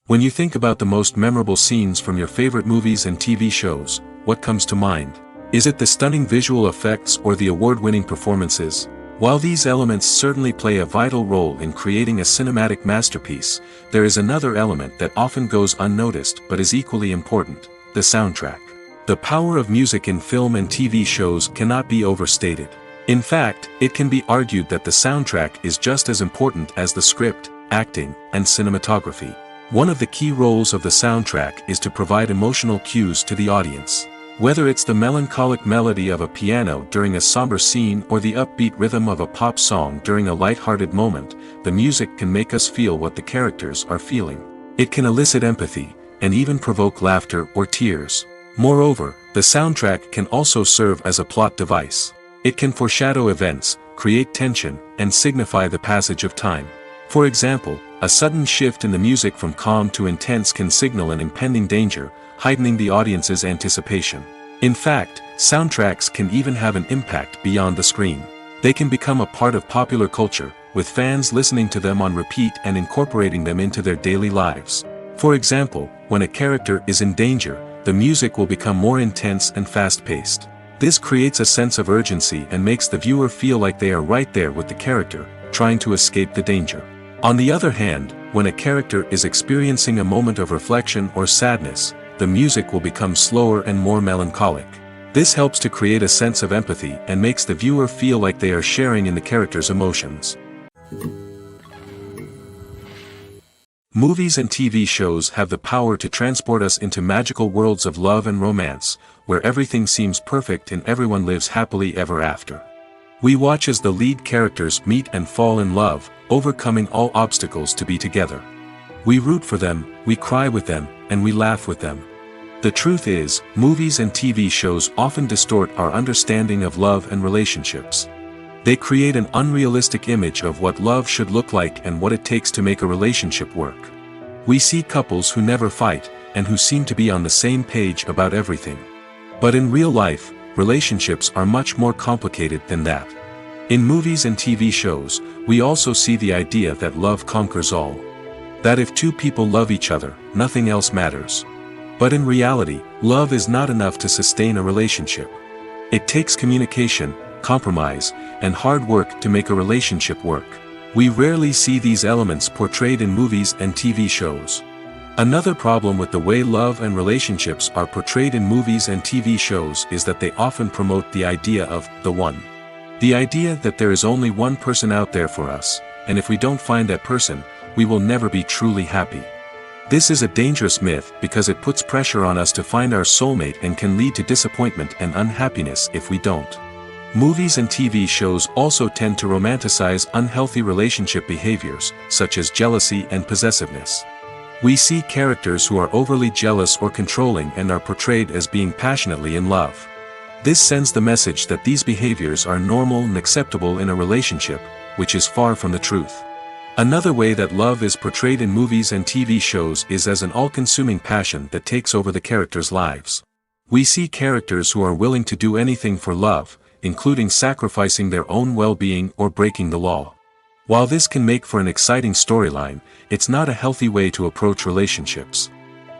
When you think about the most memorable scenes from your favorite movies and TV shows, what comes to mind? Is it the stunning visual effects or the award-winning performances? While these elements certainly play a vital role in creating a cinematic masterpiece, there is another element that often goes unnoticed but is equally important: the soundtrack. The power of music in film and TV shows cannot be overstated. In fact, it can be argued that the soundtrack is just as important as the script, acting, and cinematography. One of the key roles of the soundtrack is to provide emotional cues to the audience. Whether it's the melancholic melody of a piano during a somber scene or the upbeat rhythm of a pop song during a light-hearted moment, the music can make us feel what the characters are feeling. It can elicit empathy, and even provoke laughter or tears. Moreover, the soundtrack can also serve as a plot device. It can foreshadow events, create tension, and signify the passage of time. For example, a sudden shift in the music from calm to intense can signal an impending danger, heightening the audience's anticipation. In fact, soundtracks can even have an impact beyond the screen. They can become a part of popular culture, with fans listening to them on repeat and incorporating them into their daily lives. For example, when a character is in danger, the music will become more intense and fast-paced. This creates a sense of urgency and makes the viewer feel like they are right there with the character, trying to escape the danger. On the other hand, when a character is experiencing a moment of reflection or sadness, the music will become slower and more melancholic. This helps to create a sense of empathy and makes the viewer feel like they are sharing in the character's emotions. Movies and TV shows have the power to transport us into magical worlds of love and romance, where everything seems perfect and everyone lives happily ever after. We watch as the lead characters meet and fall in love, overcoming all obstacles to be together. We root for them, we cry with them, and we laugh with them. The truth is, movies and TV shows often distort our understanding of love and relationships. They create an unrealistic image of what love should look like and what it takes to make a relationship work. We see couples who never fight, and who seem to be on the same page about everything. But in real life, relationships are much more complicated than that. In movies and TV shows, we also see the idea that love conquers all. That if two people love each other, nothing else matters. But in reality, love is not enough to sustain a relationship. It takes communication, compromise, and hard work to make a relationship work. We rarely see these elements portrayed in movies and TV shows. Another problem with the way love and relationships are portrayed in movies and TV shows is that they often promote the idea of the one. The idea that there is only one person out there for us, and if we don't find that person, we will never be truly happy. This is a dangerous myth because it puts pressure on us to find our soulmate and can lead to disappointment and unhappiness if we don't. Movies and TV shows also tend to romanticize unhealthy relationship behaviors, such as jealousy and possessiveness. We see characters who are overly jealous or controlling and are portrayed as being passionately in love. This sends the message that these behaviors are normal and acceptable in a relationship, which is far from the truth. Another way that love is portrayed in movies and TV shows is as an all-consuming passion that takes over the characters' lives. We see characters who are willing to do anything for love, including sacrificing their own well-being or breaking the law. While this can make for an exciting storyline, it's not a healthy way to approach relationships.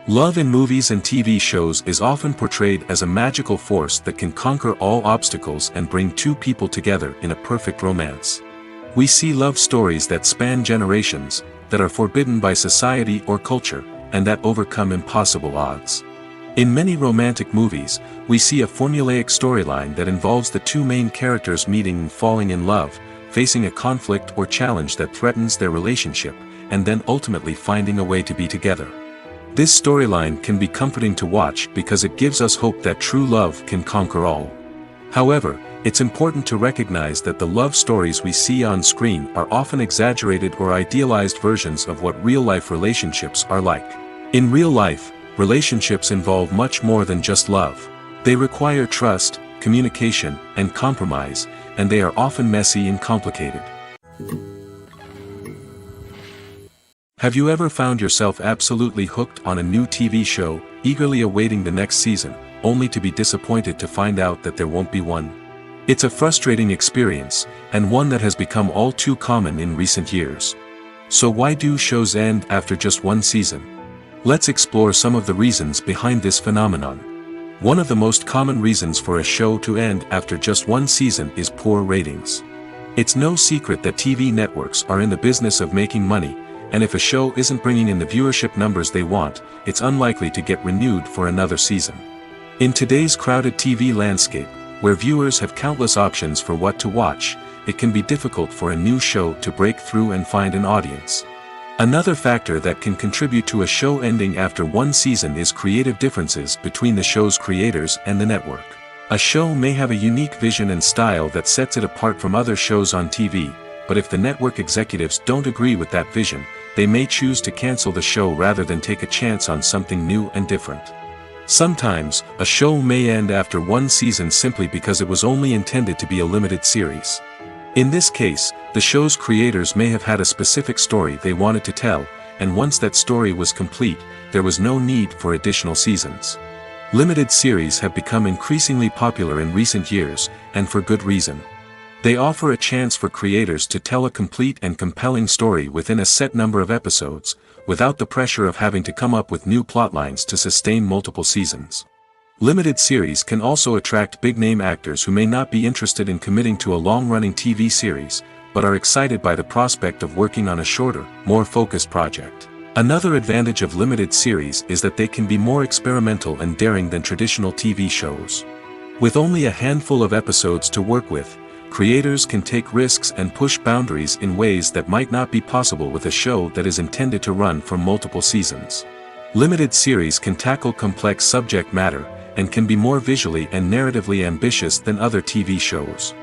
Love in movies and TV shows is often portrayed as a magical force that can conquer all obstacles and bring two people together in a perfect romance. We see love stories that span generations, that are forbidden by society or culture, and that overcome impossible odds. In many romantic movies, we see a formulaic storyline that involves the two main characters meeting and falling in love, facing a conflict or challenge that threatens their relationship, and then ultimately finding a way to be together. This storyline can be comforting to watch because it gives us hope that true love can conquer all. However, it's important to recognize that the love stories we see on screen are often exaggerated or idealized versions of what real-life relationships are like. In real life, relationships involve much more than just love. They require trust, communication, and compromise, and they are often messy and complicated. Have you ever found yourself absolutely hooked on a new TV show, eagerly awaiting the next season, only to be disappointed to find out that there won't be one? It's a frustrating experience, and one that has become all too common in recent years. So why do shows end after just one season? Let's explore some of the reasons behind this phenomenon. One of the most common reasons for a show to end after just one season is poor ratings. It's no secret that TV networks are in the business of making money, and if a show isn't bringing in the viewership numbers they want, it's unlikely to get renewed for another season. In today's crowded TV landscape, where viewers have countless options for what to watch, it can be difficult for a new show to break through and find an audience. Another factor that can contribute to a show ending after one season is creative differences between the show's creators and the network. A show may have a unique vision and style that sets it apart from other shows on TV, but if the network executives don't agree with that vision, they may choose to cancel the show rather than take a chance on something new and different. Sometimes, a show may end after one season simply because it was only intended to be a limited series. In this case, the show's creators may have had a specific story they wanted to tell, and once that story was complete, there was no need for additional seasons. Limited series have become increasingly popular in recent years, and for good reason. They offer a chance for creators to tell a complete and compelling story within a set number of episodes, without the pressure of having to come up with new plotlines to sustain multiple seasons. Limited series can also attract big-name actors who may not be interested in committing to a long-running TV series, but are excited by the prospect of working on a shorter, more focused project. Another advantage of limited series is that they can be more experimental and daring than traditional TV shows. With only a handful of episodes to work with, creators can take risks and push boundaries in ways that might not be possible with a show that is intended to run for multiple seasons. Limited series can tackle complex subject matter, and can be more visually and narratively ambitious than other TV shows.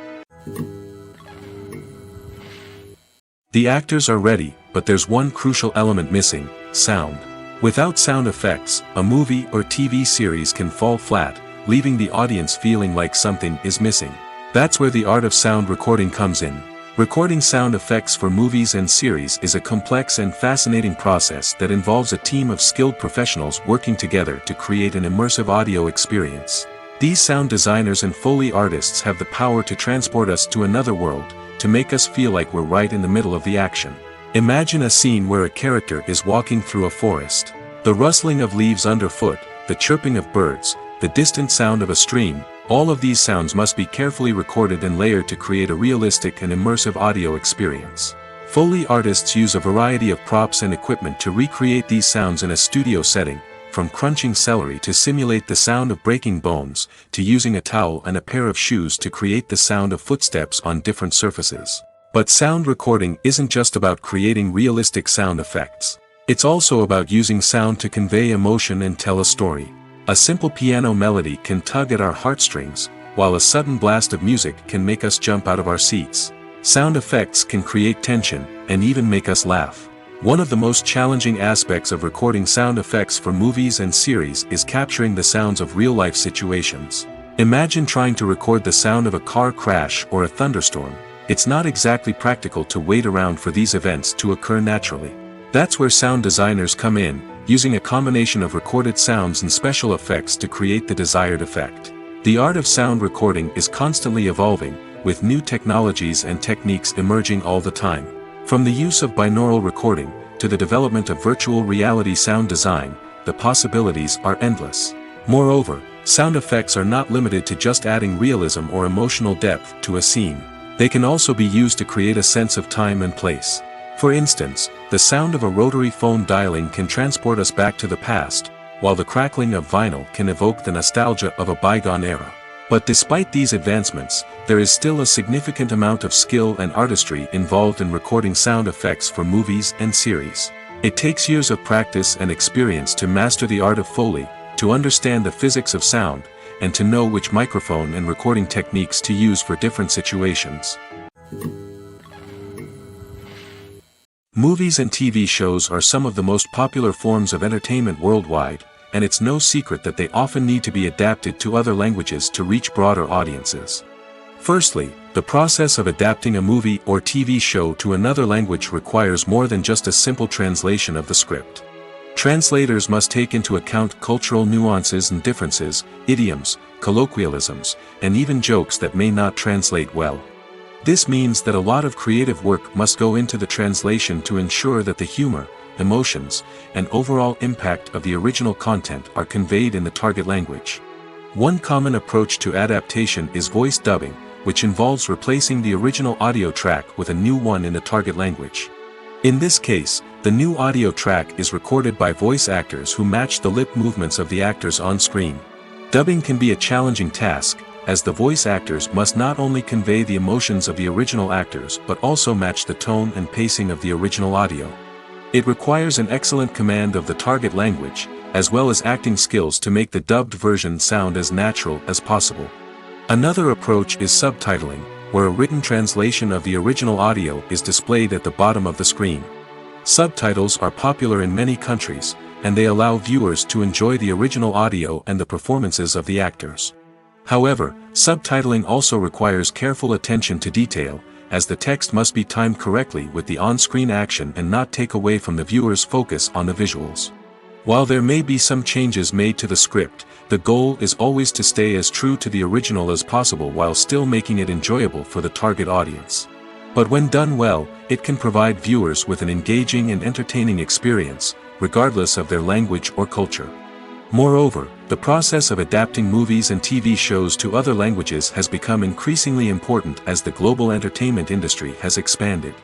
The actors are ready, but there's one crucial element missing: sound. Without sound effects, a movie or TV series can fall flat, leaving the audience feeling like something is missing. That's where the art of sound recording comes in. Recording sound effects for movies and series is a complex and fascinating process that involves a team of skilled professionals working together to create an immersive audio experience. These sound designers and Foley artists have the power to transport us to another world, to make us feel like we're right in the middle of the action. Imagine a scene where a character is walking through a forest. The rustling of leaves underfoot, the chirping of birds, the distant sound of a stream, all of these sounds must be carefully recorded and layered to create a realistic and immersive audio experience. Foley artists use a variety of props and equipment to recreate these sounds in a studio setting, from crunching celery to simulate the sound of breaking bones, to using a towel and a pair of shoes to create the sound of footsteps on different surfaces. But sound recording isn't just about creating realistic sound effects. It's also about using sound to convey emotion and tell a story. A simple piano melody can tug at our heartstrings, while a sudden blast of music can make us jump out of our seats. Sound effects can create tension, and even make us laugh. One of the most challenging aspects of recording sound effects for movies and series is capturing the sounds of real-life situations. Imagine trying to record the sound of a car crash or a thunderstorm. It's not exactly practical to wait around for these events to occur naturally. That's where sound designers come in, using a combination of recorded sounds and special effects to create the desired effect. The art of sound recording is constantly evolving, with new technologies and techniques emerging all the time. From the use of binaural recording, to the development of virtual reality sound design, the possibilities are endless. Moreover, sound effects are not limited to just adding realism or emotional depth to a scene. They can also be used to create a sense of time and place. For instance, the sound of a rotary phone dialing can transport us back to the past, while the crackling of vinyl can evoke the nostalgia of a bygone era. But despite these advancements, there is still a significant amount of skill and artistry involved in recording sound effects for movies and series. It takes years of practice and experience to master the art of Foley, to understand the physics of sound, and to know which microphone and recording techniques to use for different situations. Movies and TV shows are some of the most popular forms of entertainment worldwide, and it's no secret that they often need to be adapted to other languages to reach broader audiences. Firstly, the process of adapting a movie or TV show to another language requires more than just a simple translation of the script. Translators must take into account cultural nuances and differences, idioms, colloquialisms, and even jokes that may not translate well. This means that a lot of creative work must go into the translation to ensure that the humor, emotions, and overall impact of the original content are conveyed in the target language. One common approach to adaptation is voice dubbing, which involves replacing the original audio track with a new one in the target language. In this case, the new audio track is recorded by voice actors who match the lip movements of the actors on screen. Dubbing can be a challenging task, as the voice actors must not only convey the emotions of the original actors but also match the tone and pacing of the original audio. It requires an excellent command of the target language, as well as acting skills to make the dubbed version sound as natural as possible. Another approach is subtitling, where a written translation of the original audio is displayed at the bottom of the screen. Subtitles are popular in many countries, and they allow viewers to enjoy the original audio and the performances of the actors. However, subtitling also requires careful attention to detail, as the text must be timed correctly with the on-screen action and not take away from the viewer's focus on the visuals. While there may be some changes made to the script, the goal is always to stay as true to the original as possible while still making it enjoyable for the target audience. But when done well, it can provide viewers with an engaging and entertaining experience, regardless of their language or culture. Moreover, the process of adapting movies and TV shows to other languages has become increasingly important as the global entertainment industry has expanded.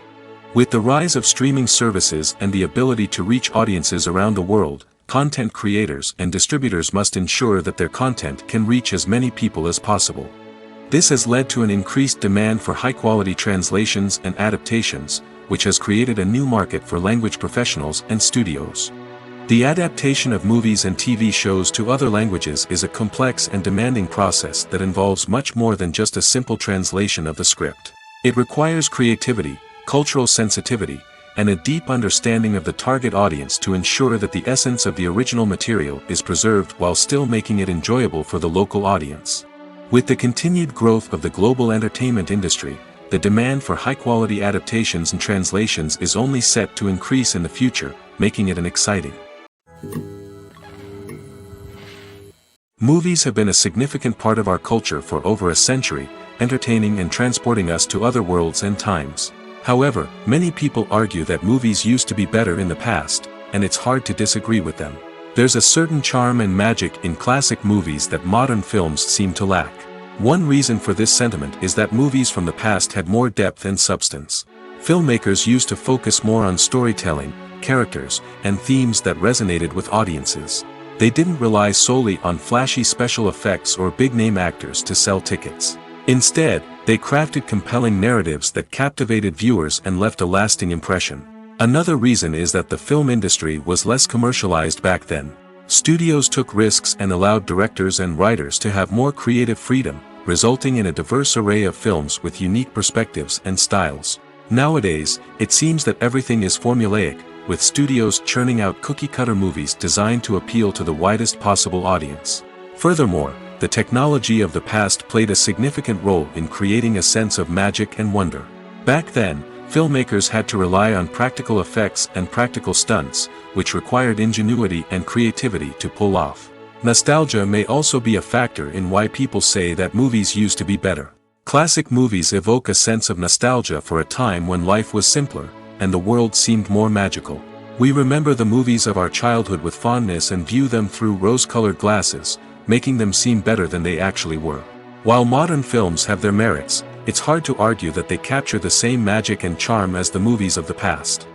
With the rise of streaming services and the ability to reach audiences around the world, content creators and distributors must ensure that their content can reach as many people as possible. This has led to an increased demand for high-quality translations and adaptations, which has created a new market for language professionals and studios. The adaptation of movies and TV shows to other languages is a complex and demanding process that involves much more than just a simple translation of the script. It requires creativity, cultural sensitivity, and a deep understanding of the target audience to ensure that the essence of the original material is preserved while still making it enjoyable for the local audience. With the continued growth of the global entertainment industry, the demand for high-quality adaptations and translations is only set to increase in the future, making it an exciting. Movies have been a significant part of our culture for over a century, entertaining and transporting us to other worlds and times. However, many people argue that movies used to be better in the past, and it's hard to disagree with them. There's a certain charm and magic in classic movies that modern films seem to lack. One reason for this sentiment is that movies from the past had more depth and substance. Filmmakers used to focus more on storytelling, characters, and themes that resonated with audiences. They didn't rely solely on flashy special effects or big-name actors to sell tickets. Instead, they crafted compelling narratives that captivated viewers and left a lasting impression. Another reason is that the film industry was less commercialized back then. Studios took risks and allowed directors and writers to have more creative freedom, resulting in a diverse array of films with unique perspectives and styles. Nowadays, it seems that everything is formulaic, with studios churning out cookie-cutter movies designed to appeal to the widest possible audience. Furthermore, the technology of the past played a significant role in creating a sense of magic and wonder. Back then, filmmakers had to rely on practical effects and practical stunts, which required ingenuity and creativity to pull off. Nostalgia may also be a factor in why people say that movies used to be better. Classic movies evoke a sense of nostalgia for a time when life was simpler, and the world seemed more magical. We remember the movies of our childhood with fondness and view them through rose-colored glasses, making them seem better than they actually were. While modern films have their merits, it's hard to argue that they capture the same magic and charm as the movies of the past.